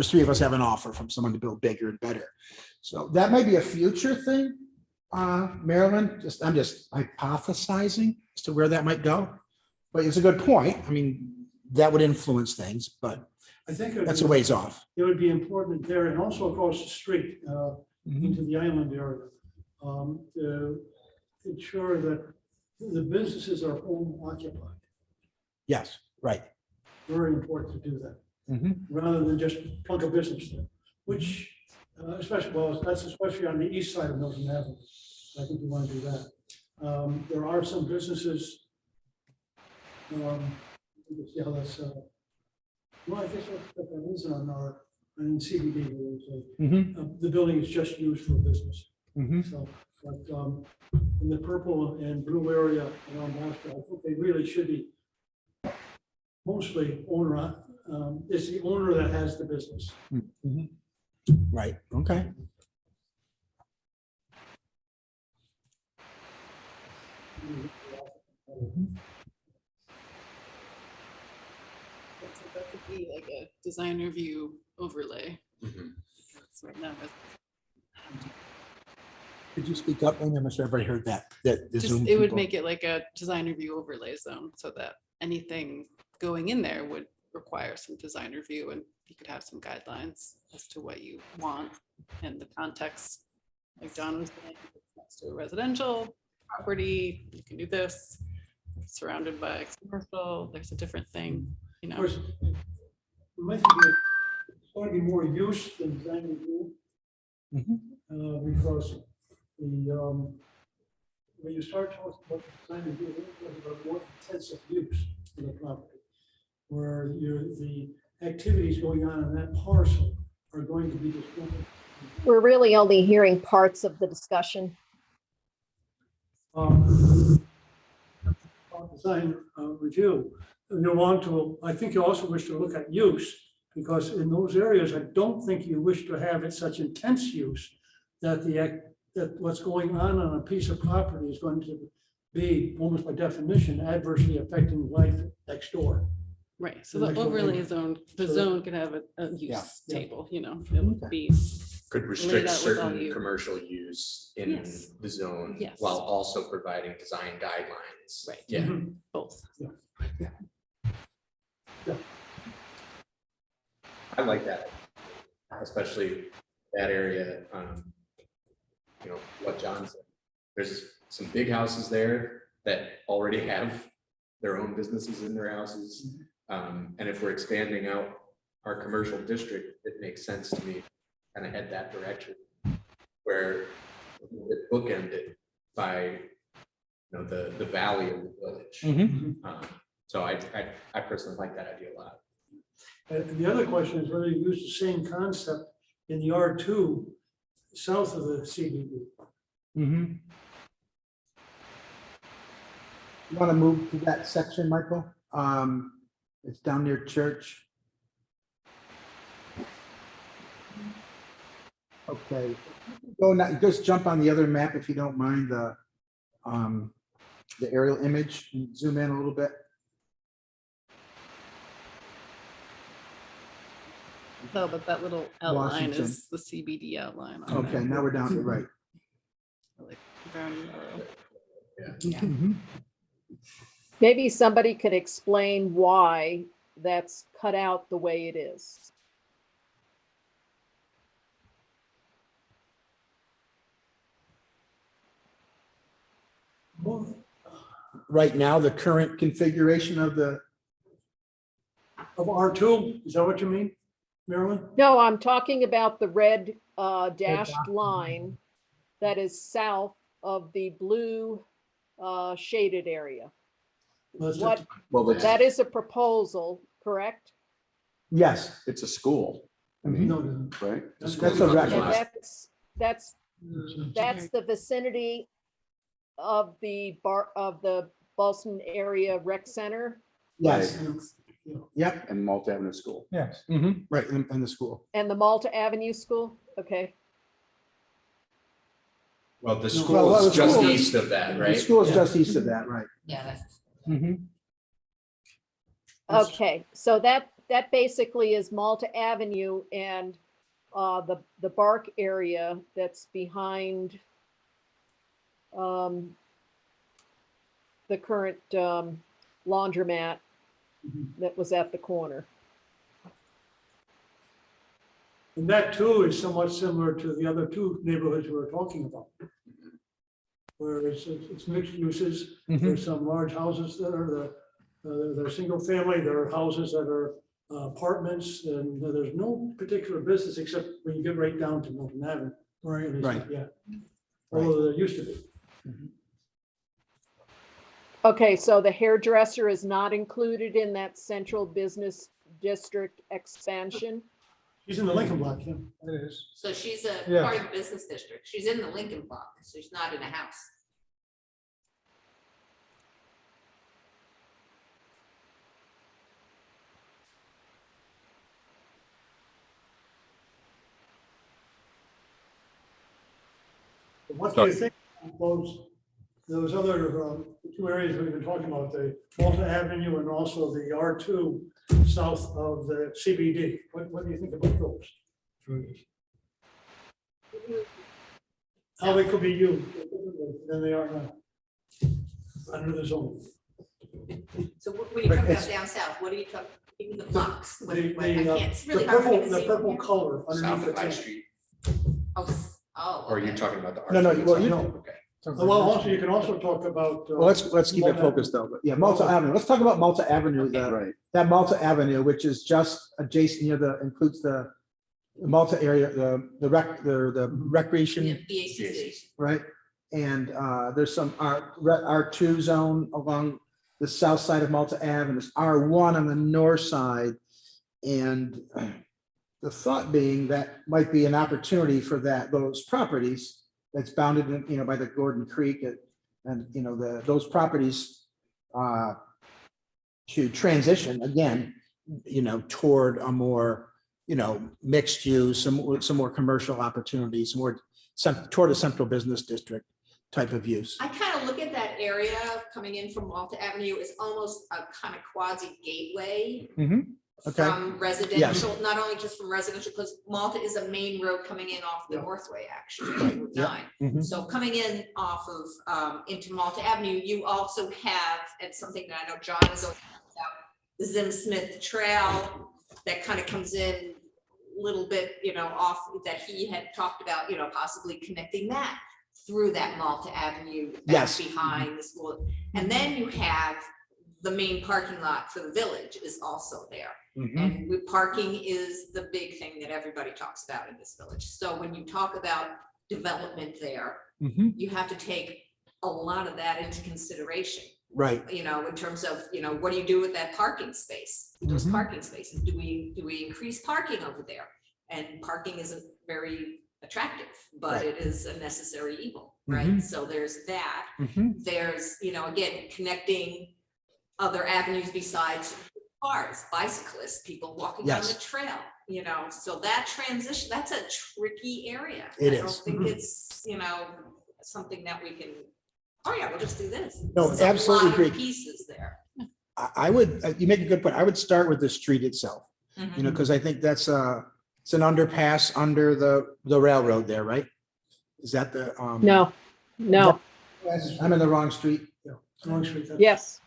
three of us have an offer from someone to build bigger and better. So that might be a future thing, Marilyn. I'm just hypothesizing as to where that might go. But it's a good point. I mean, that would influence things, but I think that's a ways off. It would be important there and also across the street into the island area to ensure that the businesses are home occupied. Yes, right. Very important to do that Mhm. rather than just plunk a business there, which that's especially on the east side of Milton Avenue. I think you want to do that. There are some businesses. Yeah, that's. Well, I guess that is on our, in CBD, the building is just used for business. So, but in the purple and blue area around Boston, I think they really should be mostly owner, it's the owner that has the business. Right, okay. That could be like a design review overlay. That's right now, Could you speak up? I'm not sure everybody heard that. The just, Zoom it would people. make it like a design review overlay zone so that anything going in there would require some design review and you could have some guidelines as to what you want and the context. Like John was saying, if it's next to a residential property, you can do this. If it's surrounded by commercial, there's a different thing, you Of know. course, it might be, it's going to be more use than design review. Because when you start talking about design review, you're talking about more intensive use of the property, where the activities going on in that parcel are going to be discovered. We're really only hearing parts of the discussion. Design review, and you want to, I think you also wish to look at use, because in those areas, I don't think you wish to have it such intense use that that what's going on a piece of property is going to be, almost by definition, adversely affecting life next door. Right, so The the next one overlay over. zone, the So- zone could have a Yeah. use table, you know, it would be. Could laid restrict out with all certain you- commercial use in Yes. the zone Yes. while also providing design guidelines. Right. Yeah. Mhm. Both. I like that, especially that area, you know, what John said. There's some big houses there that already have their own businesses in their houses. And if we're expanding out our commercial district, it makes sense to me, kind of head that direction. Where it bookended by, you know, the valley of the village. So I personally like that idea a lot. And the other question is whether you use the same concept in the R2 south of the CBD. You want to move to that section, Michael? It's down near church. Okay, go now, just jump on the other map if you don't mind, the aerial image, zoom in a little bit. No, but that little outline Washington. is the CBD outline. on Okay, there. now we're down to right. Like brown and yellow. Mhm. Maybe somebody could explain why that's cut out the way it is. Right now, the current configuration of the, Of R2, is that what you mean, Marilyn? No, I'm talking about the red dashed line that is south of the blue shaded area. Let's What, just- Well, that is a proposal, correct? yes. It's a school, No, no, right? That's That's a a And rec. that's the vicinity of the Boston Area Rec Center Yes, yeah. yep, And Malt Avenue School. Yes. right, in the school. and the Malta Avenue School. Okay, Well, the No. school Well, the is just school- east of that, The right? school is just east of that, right? Yeah, that's. okay. So that basically is Malta Avenue and the Bark area that's behind the current laundromat that was at the corner. And that too is somewhat similar to the other two neighborhoods we were talking about. Where it's mixed uses, there's some large houses that are they're single family, there are houses that are apartments, and there's no particular business except when you get right down to Milton Avenue. Right. Yeah. Although there used to be. Okay, so the hairdresser is not included in that central business district expansion? She's in the Lincoln Block, yeah. It is. So she's a Yeah. part of the business district. She's in the Lincoln Block, so she's not in a house. What do you think of those other two areas we've been talking about, the Malta Avenue and also the R2 south of the CBD? What do you think about those? How they could be used than they are now under the zone. So when you talk It's- about down south, what are you talking, even the blocks? What- The, what- I the, can't, it's the really hard for me purple, to the see. purple color South underneath of the High tank. Street, Oh, or are you okay. talking about the? No, no, R2 well, you itself? know- Okay. Well, also, you can also talk about. Well, let's keep it Malta focused though, but yeah, Malta Avenue, let's talk about Malta Avenue, Right. that Malta Avenue, which is just adjacent, includes the Malta area, the recreation, Yeah, BACC. right? And there's some R2 zone along the south side of Malta Ave, and there's R1 on the north side. And the thought being that might be an opportunity for those properties that's bounded, by the Gordon Creek and, those properties to transition again, toward a more, mixed use, some more commercial opportunities, toward a central business district type of use. I kind of look at that area coming in from Malta Avenue as almost a kind of quasi gateway Okay, from residential, not only just from residential, because Malta is a main road coming in off the Northway, actually, Route yeah. 9. Mhm. So coming in off of, into Malta Avenue, you also have, and something that I know John is always talking about, the Zim Smith Trail that kind of comes in a little bit, you know, off, that he had talked about, you know, possibly connecting that through that Malta Avenue back Yes. behind the school. And then you have the main parking lot for the village is also there. Mhm. And parking is the big thing that everybody talks about in this village. So when you talk about development there, Mhm. you have to take a lot of that into consideration, Right, you know, in terms of, you know, what do you do with that parking space? Those Mhm. parking spaces, do we increase parking over there? And parking isn't very attractive, but Right. it is a necessary evil, Mhm. right? So there's that. Mhm. There's, you know, again, connecting other avenues besides cars, bicyclists, people walking down Yes. the trail, you know, so that transition, that's a tricky area. It I don't is. think it's, you know, something that we can, oh yeah, we'll just do this. No, There's a absolutely lot of agree. Pieces there. I would, you make a good point. I would start with the street itself, Mhm. you know, because I think that's it's an underpass under the railroad there, right? Is that the? No, no, I'm in the wrong street. Long Street, that's- yes,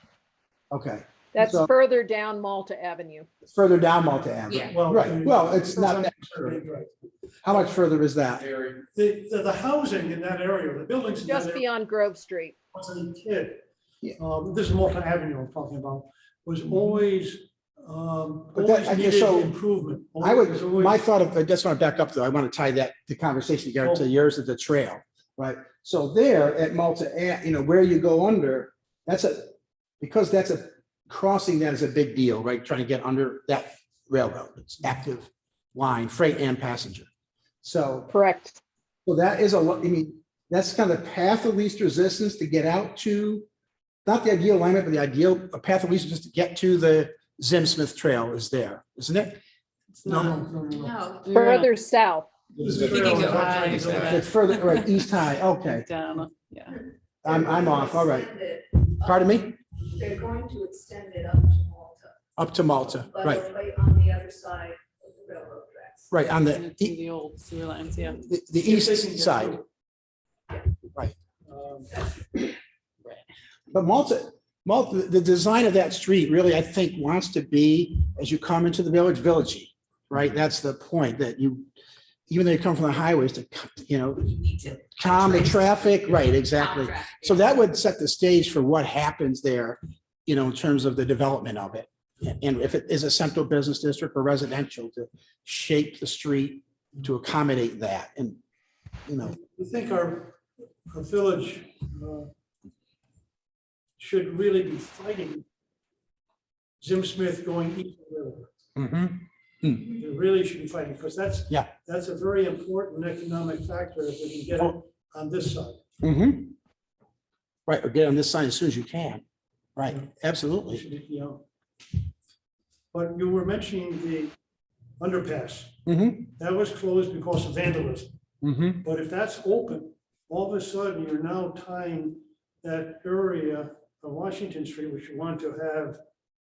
Okay, that's So- further down Malta Avenue. further down Malta Avenue. Yeah. Well, Right, well, it's not that, Right. how much further is that? The housing in that area, the buildings in that Just area, beyond Grove Street. was a kid. Yeah. This is Malta Avenue I'm talking about, was always, But that- always I mean, needed so improvement. I would, Always- always- my thought of, I just want to back up though, I want to tie that, the conversation together to yours at the trail, right? So there at Malta, you know, where you go under, because that's crossing that is a big deal, right? Trying to get under that railroad, it's active line, freight and passenger. So, Correct. so that is I mean, that's kind of the path of least resistance to get out to, not the ideal alignment, but the ideal, a path of least resistance to get to the Zim Smith Trail is there, isn't it? No, no, no, no. No, Further south. This is You can trail go that's high, outside the so village. It's further, right, East High, okay, Down, yeah. I'm off, all right. Pardon me? They're going to extend it up to Malta, Up to Malta, right, right on the other side of the railroad tracks. right, on And it's in the, the old sewer lines, yeah. the east side. Um, But Malta, the design of that street really, I think, wants to be, as you come into the villagey, right? That's the point, that you, even though you come from the highways to, you know, You need to. calm the traffic, right, exactly. Contract, So yeah. that would set the stage for what happens there, you know, in terms of the development of it. And if it is a central business district or residential, to shape the street to accommodate that and, you know. I think our village should really be fighting Zim Smith going east of the river. They really should be fighting, because Yeah. that's a very important economic factor if we can get it on this side. Right, or get on this side as soon as you can. Right, We absolutely. should, you know. But you were mentioning the underpass. That was closed because of vandalism. But if that's open, all of a sudden, you're now tying that area of Washington Street, which you want to have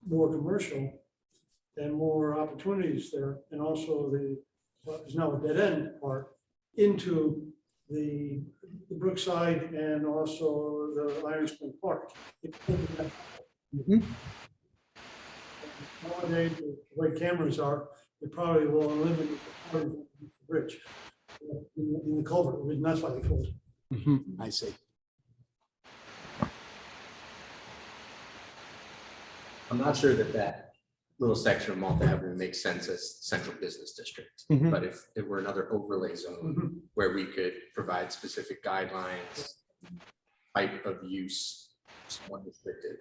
more commercial and more opportunities there, and also what is now a dead end part, into the Brookside and also the Iron Spring Park. Nowadays, the way cameras are, they probably will eliminate the bridge in the culvert, and that's why they closed it. I see. I'm not sure that little section of Malta Avenue makes sense as central business district. Mhm. But if it were another overlay zone where we could provide specific guidelines, type of use, somewhat restricted,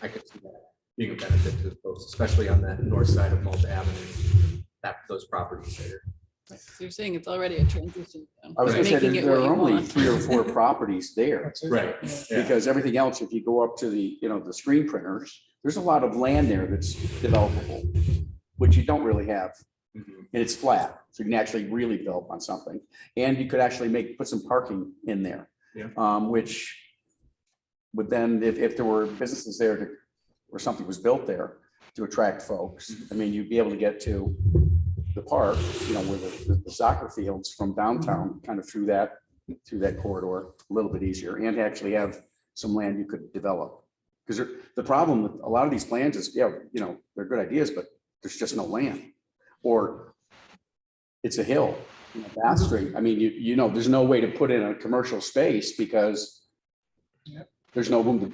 I could see that being a benefit to the folks, especially on that north side of Malta Avenue, those properties there. So you're saying it's already a transition. zone. I was gonna say, Making it there what are you only want. 3 or 4 properties there. Right. Because everything else, if you go up to the, you know, the screen printers, there's a lot of land there that's developable, which you don't really have, Mhm. and it's flat. So you can actually really build on something. And you could actually put some parking in there. Yeah. Which would then, if there were businesses there or something was built there to attract folks, I mean, you'd be able to get to the park, you know, where the soccer fields from downtown, kind of through that corridor, a little bit easier, and actually have some land you could develop. Because the problem with a lot of these plans is, yeah, you know, they're good ideas, but there's just no land. Or it's a hill, you know, Bath Street. I mean, you know, there's no way to put in a commercial space because there's no room to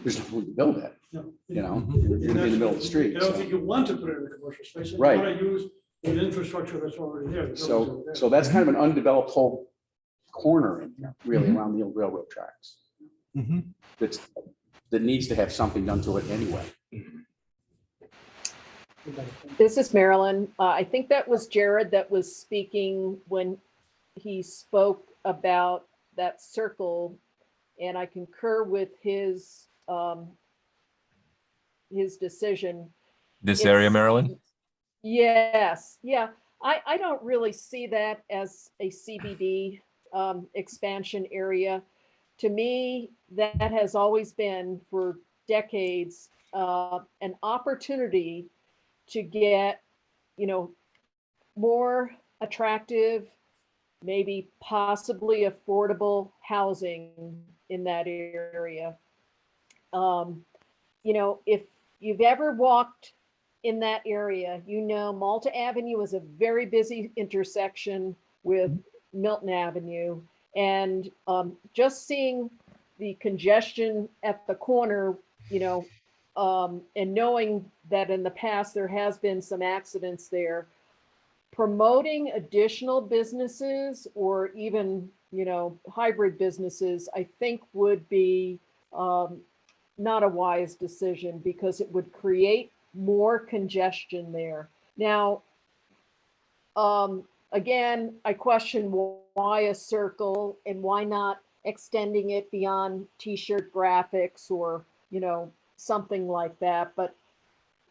build it, No. you know, you're gonna be in the middle of the street. I don't so. think you want to put it in a commercial space. You Right. want to use the infrastructure that's already there. the buildings So, over there. so that's kind of an undeveloped whole corner in here, really, around the old railroad tracks. That needs to have something done to it anyway. This is Marilyn. I think that was Jared that was speaking when he spoke about that circle. And I concur with his decision. This area, It's- Marilyn? Yes, yeah. I don't really see that as a CBD expansion area. To me, that has always been for decades an opportunity to get, you know, more attractive, maybe possibly affordable housing in that area. You know, if you've ever walked in that area, you know, Malta Avenue is a very busy intersection with Milton Avenue. And just seeing the congestion at the corner, you know, and knowing that in the past there has been some accidents there, promoting additional businesses or even, you know, hybrid businesses, I think would be not a wise decision because it would create more congestion there. Now, again, I question why a circle and why not extending it beyond t-shirt graphics or, you know, something like that. But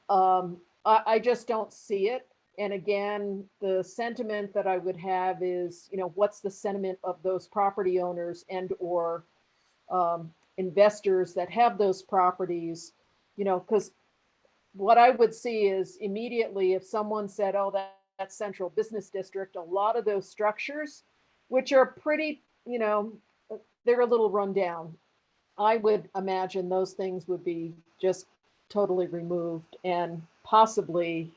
I just don't see it. And again, the sentiment that I would have is, you know, what's the sentiment of those property owners and or investors that have those properties, you know, because what I would see is immediately if someone said, oh, that's central business district, a lot of those structures, which are pretty, you know, they're a little run down. I would imagine those things would be just totally removed and possibly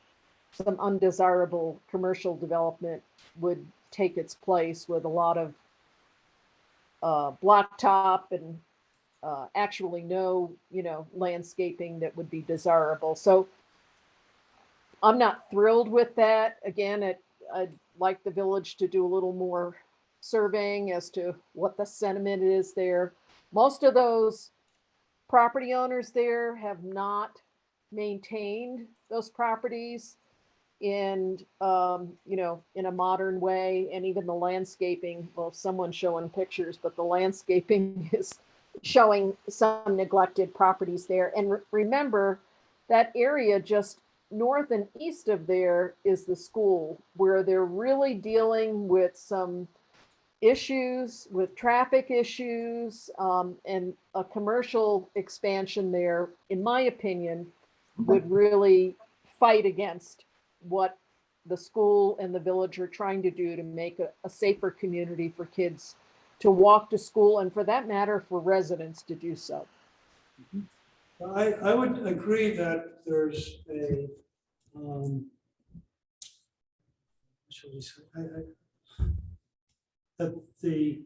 some undesirable commercial development would take its place with a lot of blacktop and actually no, you know, landscaping that would be desirable. So I'm not thrilled with that. Again, I'd like the village to do a little more surveying as to what the sentiment is there. Most of those property owners there have not maintained those properties in, you know, in a modern way, and even the landscaping, well, someone's showing pictures, but the landscaping is showing some neglected properties there. And remember, that area just north and east of there is the school, where they're really dealing with some issues with traffic issues, and a commercial expansion there, in my opinion, would really fight against what the school and the village are trying to do to make a safer community for kids to walk to school, and for that matter, for residents to do so. I would agree that there's a, shall we say, that the,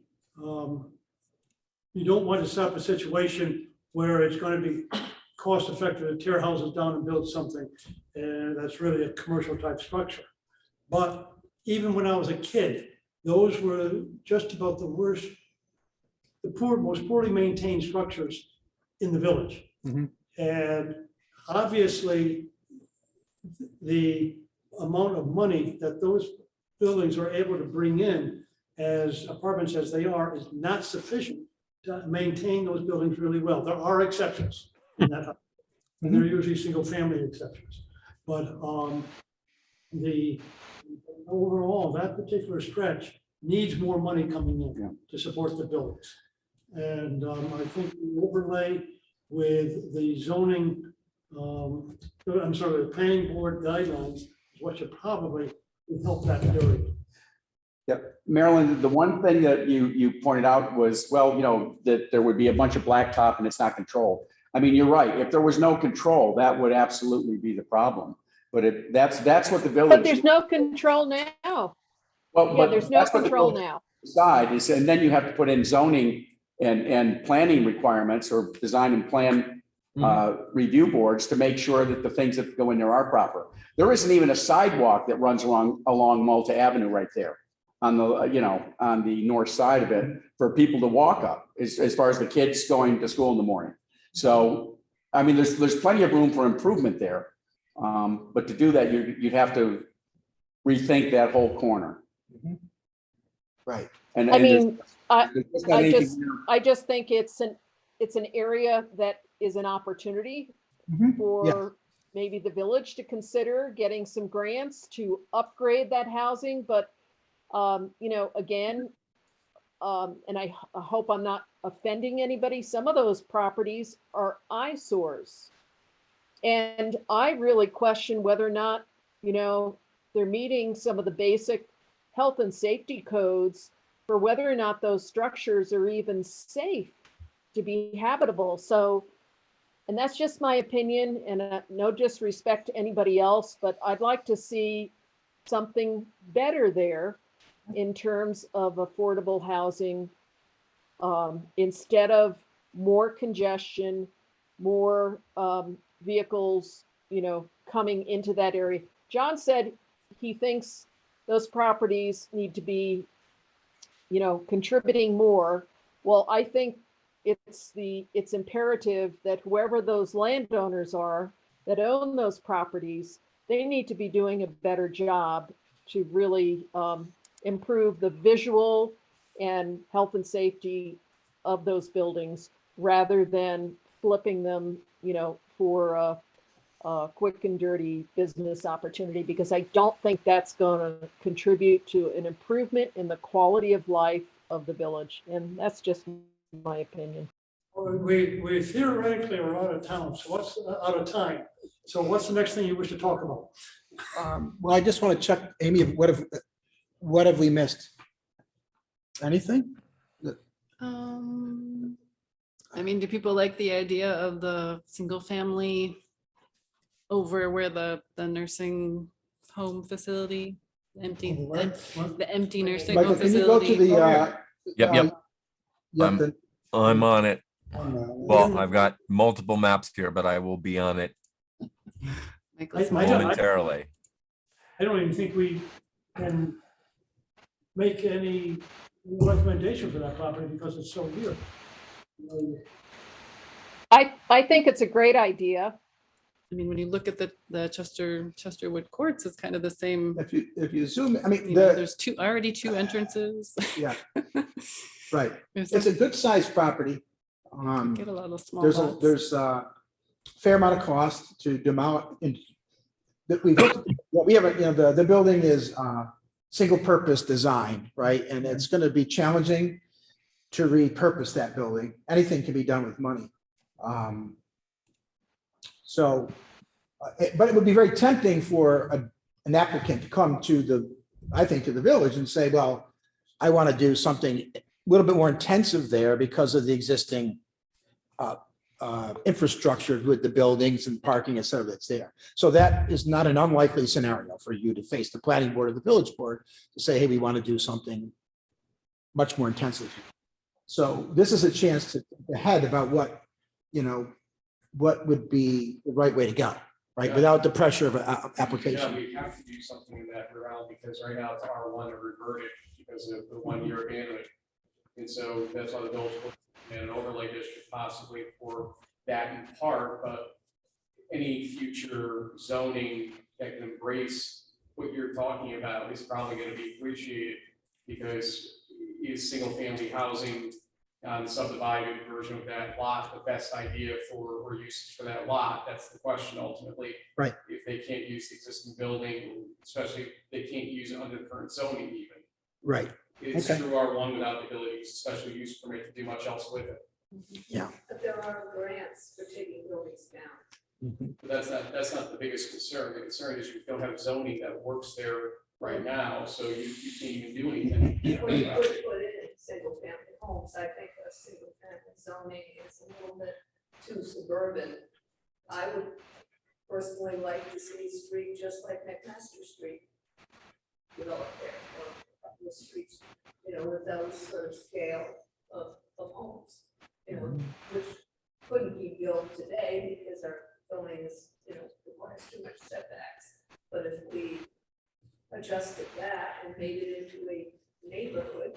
you don't want to set up a situation where it's going to be cost effective to tear houses down and build something, and that's really a commercial type structure. But even when I was a kid, those were just about the worst, most poorly maintained structures in the village. And obviously, the amount of money that those buildings are able to bring in, as apartments as they are, is not sufficient to maintain those buildings really well. There are exceptions in that, and they're usually single family exceptions. But the overall, that particular stretch needs more money coming Yeah. in to support the buildings. And I think the overlay with the zoning, I'm sorry, the planning board guidelines is what should probably help that area. Marilyn, the one thing that you pointed out was, well, that there would be a bunch of blacktop and it's not controlled. I mean, you're right. If there was no control, that would absolutely be the problem. But that's what the village. But there's no control now. Well, Yeah, there's no that's what the control village now. Decide is, and then you have to put in zoning and planning requirements or design and plan review boards to make sure that the things that go in there are proper. There isn't even a sidewalk that runs along Malta Avenue right there on the, on the north side of it for people to walk up as far as the kids going to school in the morning. So, I mean, there's plenty of room for improvement there. But to do that, you'd have to rethink that whole corner. Right. And I and there's- mean, there's just not I anything just, there. I just think it's an area that is an opportunity Mhm. for maybe the village to consider getting some grants to upgrade that housing, but, again, and I hope I'm not offending anybody, some of those properties are eyesores. And I really question whether or not, they're meeting some of the basic health and safety codes for whether or not those structures are even safe to be habitable. So, and that's just my opinion, and no disrespect to anybody else, but I'd like to see something better there in terms of affordable housing, instead of more congestion, more vehicles, coming into that area. John said he thinks those properties need to be, contributing more. Well, I think it's imperative that whoever those landowners are that own those properties, they need to be doing a better job to really improve the visual and health and safety of those buildings rather than flipping them, for a quick and dirty business opportunity, because I don't think that's going to contribute to an improvement in the quality of life of the village. And that's just my opinion. We theoretically are out of town, so what's out of time? So what's the next thing you wish to talk about? Well, I just want to check, Amy, what have we missed? Anything? I mean, do people like the idea of the single family over where the nursing home facility, the empty nursing home Michael, can you go to facility? the? Yep. Yep, the- I'm on it. Well, Well, I've got multiple maps here, but I will be on it Michael's I don't- momentarily. I don't even think we can make any recommendation for that property because it's so dear. I think it's a great idea. I mean, when you look at the Chesterwood Courts, it's kind of the same. if you zoom, I mean, There's already two entrances. yeah, right. There's It's a good sized property. Get a lot of small There's lots. there's a fair amount of cost to demolish. That we have, the building is single purpose design, right? And it's going to be challenging to repurpose that building. Anything can be done with money. But it would be very tempting for an applicant to come to the village and say, well, I want to do something a little bit more intensive there because of the existing infrastructure with the buildings and parking, et cetera, that's there. So that is not an unlikely scenario for you to face the planning board or the village board to say, hey, we want to do something much more intensive. So this is a chance to think ahead about what would be the right way to go, right? Without the pressure of an application. Yeah, we have to do something in that realm because right now it's R1 to revert it because of the 1 year abandonment. And so that's why the village and an overlay district possibly for that in part, but any future zoning that can embrace what you're talking about is probably going to be appreciated because is single family housing on the subdivided version of that lot the best idea for or usage for that lot? That's the question ultimately. Right. If they can't use the existing building, especially if they can't use it under current zoning even. Right. It's Okay. through R1 without the ability to use a special use permit to do much else with it. But there are grants for taking buildings down. But that's not the biggest concern. The concern is you don't have zoning that works there right now, so you can't even do anything. Put it in single family homes. I think a single family zoning is a little bit too suburban. I would personally like to see a street just like McMaster Street developed there, or a couple of streets, with those sort of scale of homes, which couldn't be built today because our zoning is, requires too much setbacks. But if we adjusted that and made it into a neighborhood,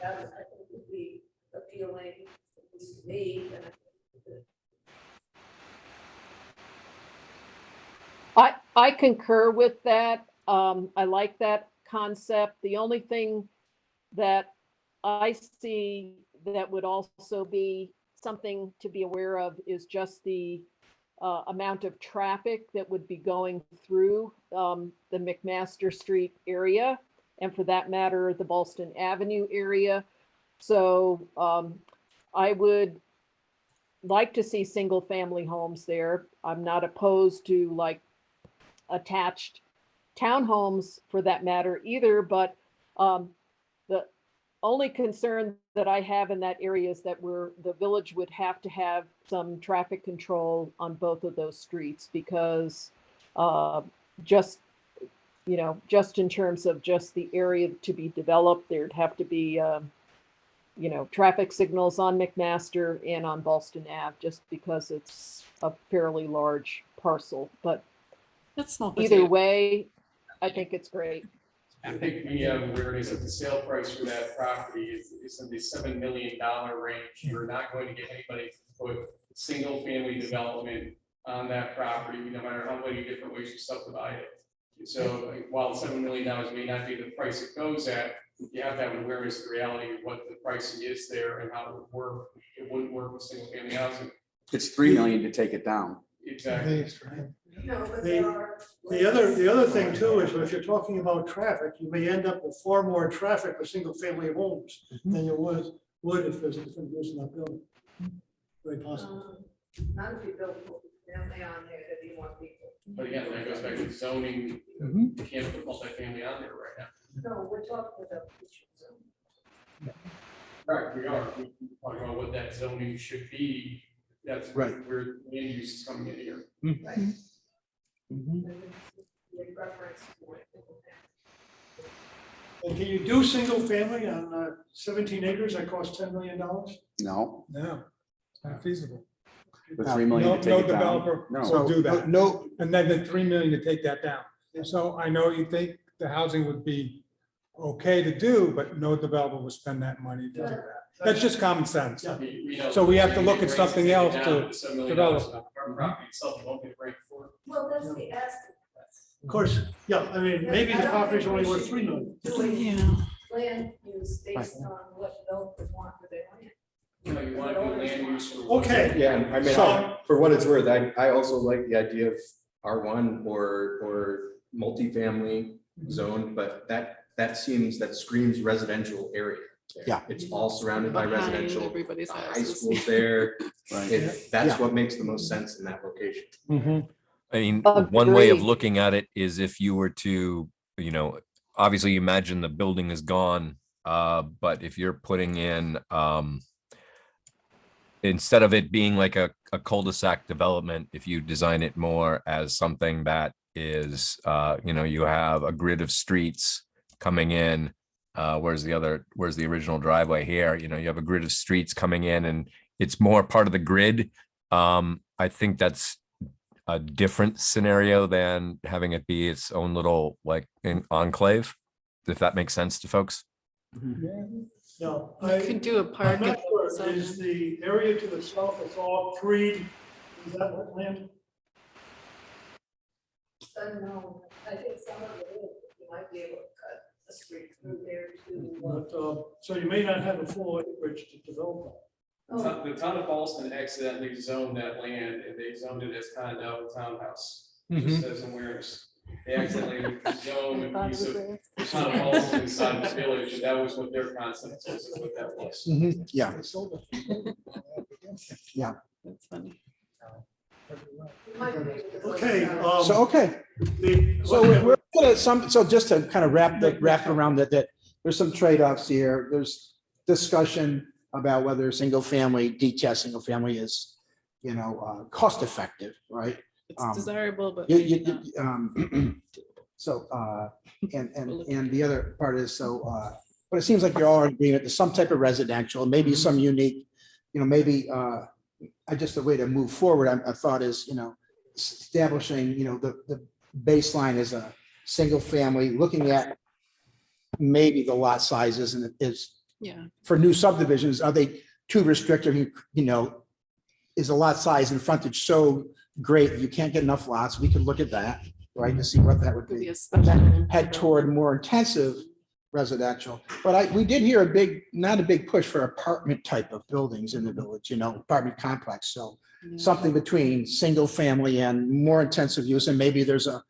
that I think would be appealing, at least to me, and I think that I concur with that. I like that concept. The only thing that I see that would also be something to be aware of is just the amount of traffic that would be going through the McMaster Street area, and for that matter, the Ballston Avenue area. So I would like to see single family homes there. I'm not opposed to like attached townhomes for that matter either, but the only concern that I have in that area is that the village would have to have some traffic control on both of those streets because just in terms of just the area to be developed, there'd have to be traffic signals on McMaster and on Ballston Ave, just because it's a fairly large parcel. But That's small. either way, I think it's great. I think we have awareness that the sale price for that property is in the $7 million range. You're not going to get anybody to put single family development on that property, no matter how many different ways you subdivide it. So while $7 million may not be the price it goes at, you have to have an awareness of the reality of what the pricing is there and how it would work. It wouldn't work with single family housing. It's 3 million to take it down. Exactly. but there are. The other thing too is if you're talking about traffic, you may end up with far more traffic with single family homes than you would if there's a different use in that building. Very possible. Not if you build family on there, there'd be more people. But again, that goes back to zoning. You can't put multifamily on there right now. No, we're talking about future zone. Right, we are. We're talking about what that zoning should be. That's Right. where land use is coming in here. Right. Mhm. In reference to it. And can you do single family on 17 acres that costs $10 million? No, No, it's not feasible. the 3 million No, to no take it down. developer No, will do that. No, And then the 3 million to take that down. So I know you think the housing would be okay to do, but no developer will spend that money to do that. That's just common sense. Yeah. So we have to look at something else to develop. Our property itself won't get ranked for. Well, that's the asking. Of course, yeah, I mean, maybe the property's only worth 3 million. Doing land use based on what developers want for their land. You know, you want to do land use for. Okay. Yeah, and I mean, So- for what it's worth, I also like the idea of R1 or multifamily zone, but that screams residential area. there. Yeah. It's all surrounded by Behind residential. everybody's The high houses. school's there. right. That's Yeah. what makes the most sense in that location. I mean, one way of Agreed. looking at it is if you were to, obviously you imagine the building is gone, but if you're putting in, instead of it being like a cul-de-sac development, if you design it more as something that is, you have a grid of streets coming in, where's the original driveway here? You have a grid of streets coming in and it's more part of the grid. I think that's a different scenario than having it be its own little enclave, if that makes sense to folks. No, You could do a park. I'm not sure, so- is the area to the south, it's all treed, is that wetland? No, I think some of it is, you might be able to cut a street through there too. But, so you may not have a full acreage to develop. The town of Ballston accidentally zoned that land and they zoned it as condo townhouse, just as awareness. They accidentally zoned a piece of the town of Ballston inside this village, and that was what their concept was, is what that was. Yeah, That's funny. Okay. so, okay. So we're gonna so just to kind of wrap it around that there's some trade-offs here. There's discussion about whether single family, detached single family is, cost effective, right? It's desirable, but You- maybe you- not. So, and the other part is, but it seems like you're all in agreement to some type of residential, maybe some unique, maybe, just a way to move forward, I thought is, establishing, the baseline is a single family, looking at maybe the lot sizes and Yeah, for new subdivisions, are they too restrictive? Is the lot size and frontage so great that you can't get enough lots? We could look at that, right, to see what that would could be be. a special. Head toward more intensive residential. But we did hear not a big push for apartment type of buildings in the village, apartment complex. So Yeah. something between single family and more intensive use, and maybe there's a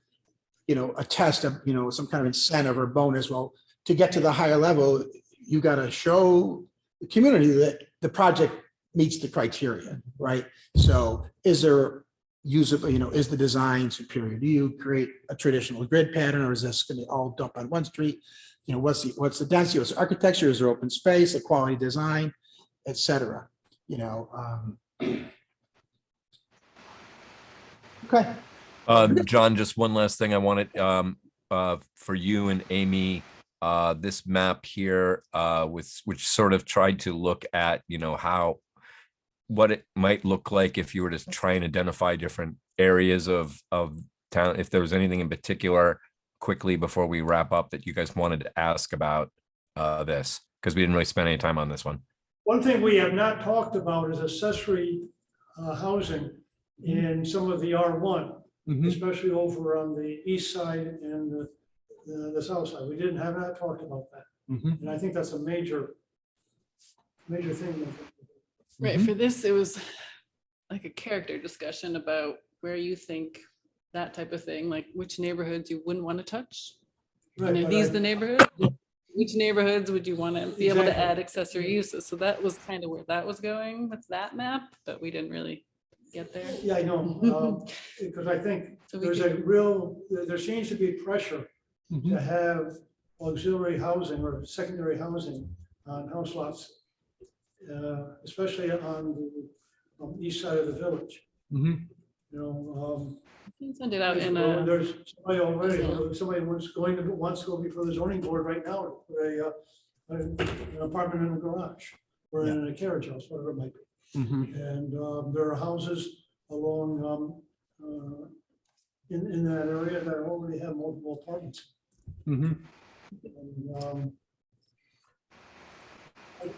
test of, some kind of incentive or bonus. Well, to get to the higher level, you got to show the community that the project meets the criteria, right? So is there usable, is the design superior? Do you create a traditional grid pattern, or is this going to all dump on one street? What's the density, what's the architecture, is there open space, the quality design, et cetera, Okay. John, just one last thing I wanted for you and Amy. This map here, which sort of tried to look at, what it might look like if you were to try and identify different areas of town. If there was anything in particular, quickly before we wrap up, that you guys wanted to ask about this, because we didn't really spend any time on this one. One thing we have not talked about is accessory housing in some of the R1, especially over on the east side and the south side. We have not talked about that. And I think that's a major thing. Right, for this, it was like a character discussion about where you think that type of thing, like which neighborhoods you wouldn't want to touch. And are these the neighborhoods? Which neighborhoods would you want to be able to Exactly. add accessory uses? So that was kind of where that was going with that map, but we didn't really get there. Yeah, I know, because I think So we there's could- there seems to be pressure to have auxiliary housing or secondary housing on house lots, especially on the east side of the village. You can send it out in Well, a, there's somebody wants to go before the zoning board right now for an apartment in a garage or in a carriage house, whatever it might be. And there are houses along in that area that already have multiple apartments. And, I think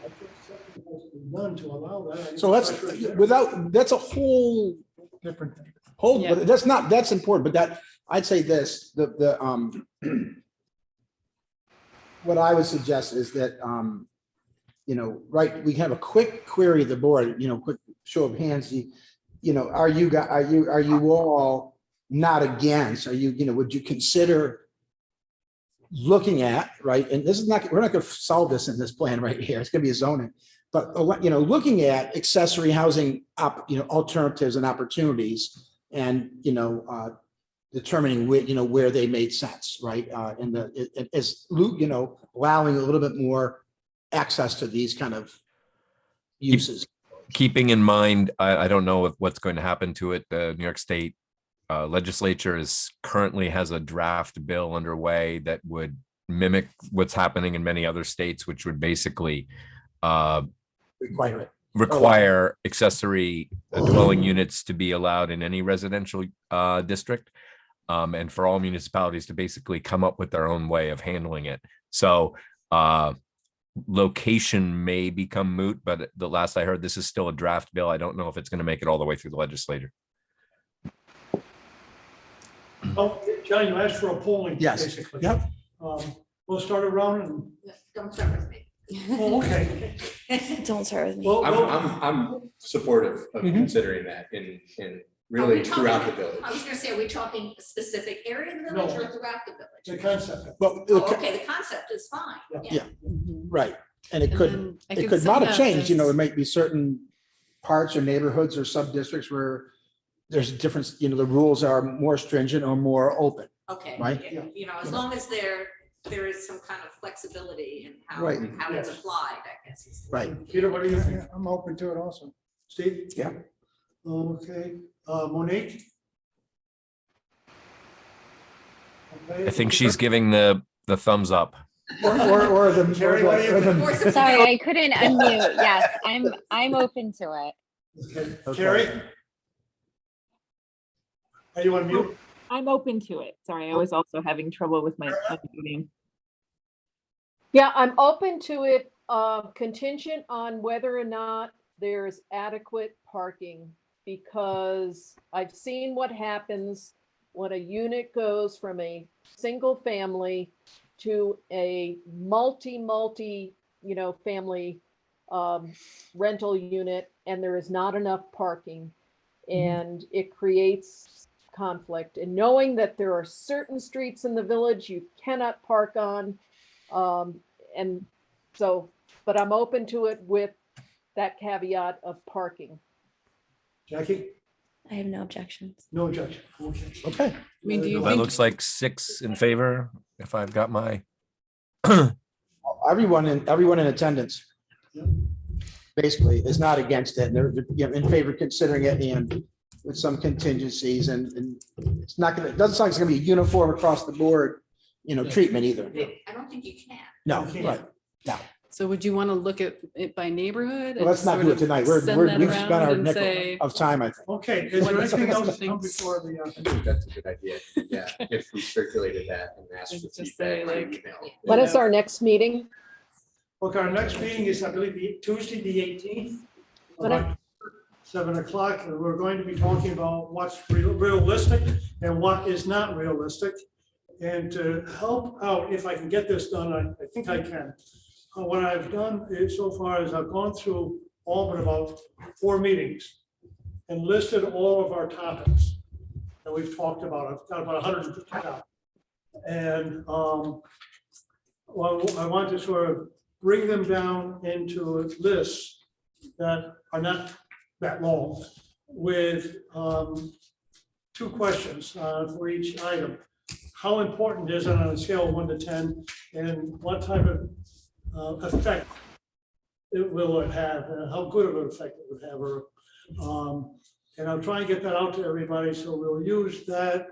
something has to be done to allow that. I think So that's a whole Different thing. Yeah. but that's important, but I'd say this, what I would suggest is that, right, we have a quick query of the board, quick show of hands, are you all not against, would you consider looking at, right, and this is not, we're not going to solve this in this plan right here, it's going to be a zoning, but, looking at accessory housing, alternatives and opportunities, and, determining where they made sense, right? And allowing a little bit more access to these kind of uses. Keeping in mind, I don't know what's going to happen to it. The New York State legislature currently has a draft bill underway that would mimic what's happening in many other states, which would basically require accessory dwelling units to be allowed in any residential district, and for all municipalities to basically come up with their own way of handling it. So location may become moot, but the last I heard, this is still a draft bill. I don't know if it's going to make it all the way through the legislature. Oh, John, you asked for a polling. Yes. Basically. Yep. We'll start around and Don't start with me. Oh, okay. Don't start with me. Well, I'm supportive of considering that in really throughout the village. I was gonna say, are we talking a specific area of the village No. or throughout the the village? concept. Well, Oh, okay, the concept is fine. Yeah. right. And it And could, then I it could send not have that changed, you know, as- there might be certain parts or neighborhoods or sub-districts where there's a difference, you know, the rules are more stringent or more open. Okay. Right. You know, as long as there is some kind of flexibility in Right. how it's Yes. applied, I guess. is the- Right. Peter, what do you think? Yeah, I'm open to it also. Steve? Yeah. Okay, Monique? Okay. I think she's giving the thumbs up. Or the. Carrie, what do you think? Or some- Sorry, I couldn't unmute. Yes, I'm open to it. Okay. Okay. Carrie? Are you on mute? I'm open to it. Sorry, I was also having trouble with my unmuting. Yeah, I'm open to it, contingent on whether or not there's adequate parking. Because I've seen what happens when a unit goes from a single family to a multi, family rental unit, and there is not enough parking. And it creates conflict. And knowing that there are certain streets in the village you cannot park on. And so, but I'm open to it with that caveat of parking. Jackie? I have no objections. No objection. Okay. Okay. I mean, do you That think, looks like 6 in favor, if I've got my, Everyone in attendance. Yeah. Basically is not against it. And they're in favor of considering it and with some contingencies and it's not gonna, it doesn't sound like it's gonna be uniform across the board, treatment either. I don't think you can. No, Okay. right. so would you want to look at it by neighborhood? Well, and let's not sort do it of tonight. send that We've spent around our and nickel say, of time, I think. Okay, is there What anything somebody else to come thinks. before the? I think that's a good idea. Yeah, if we circulated that and asked for Just say, feedback. by like- email. When is our next meeting? Okay, our next meeting is, I believe, Tuesday, the 18th. About 7 o'clock, and we're going to be talking about what's realistic and what is not realistic. And to help out, if I can get this done, I think I can. What I've done is so far is I've gone through all but about 4 meetings and listed all of our topics that we've talked about. I've got about 150 topics. And well, I want to sort of bring them down into lists that are not that long with 2 questions for each item. How important is it on a scale of 1 to 10? And what type of effect it will have, and how good of an effect it would have? And I'll try and get that out to everybody, so we'll use that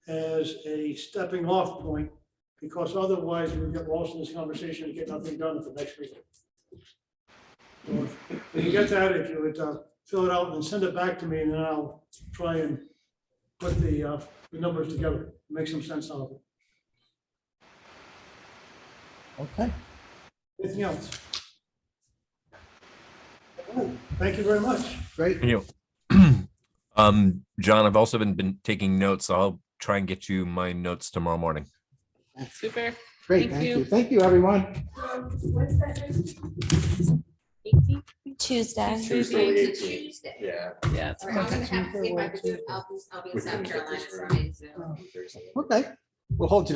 as a stepping off point, because otherwise we'll get lost in this conversation and get nothing done at the next meeting. So if you get that, if you would fill it out and then send it back to me, and then I'll try and put the numbers together, make some sense out of it. Okay. Anything else? Thank you very much. Great. you John, I've also been taking notes. So I'll try and get you my notes tomorrow morning. super. Great. Thank Thank you. you. Thank you, everyone. Tuesday. Tuesday, the It's a 18th. Tuesday. Yeah. Yeah. it's All right, I'm gonna fine. have to see if I could do it. I'll be in We can South get Carolina this for ready. me, so. Okay. We'll hold you.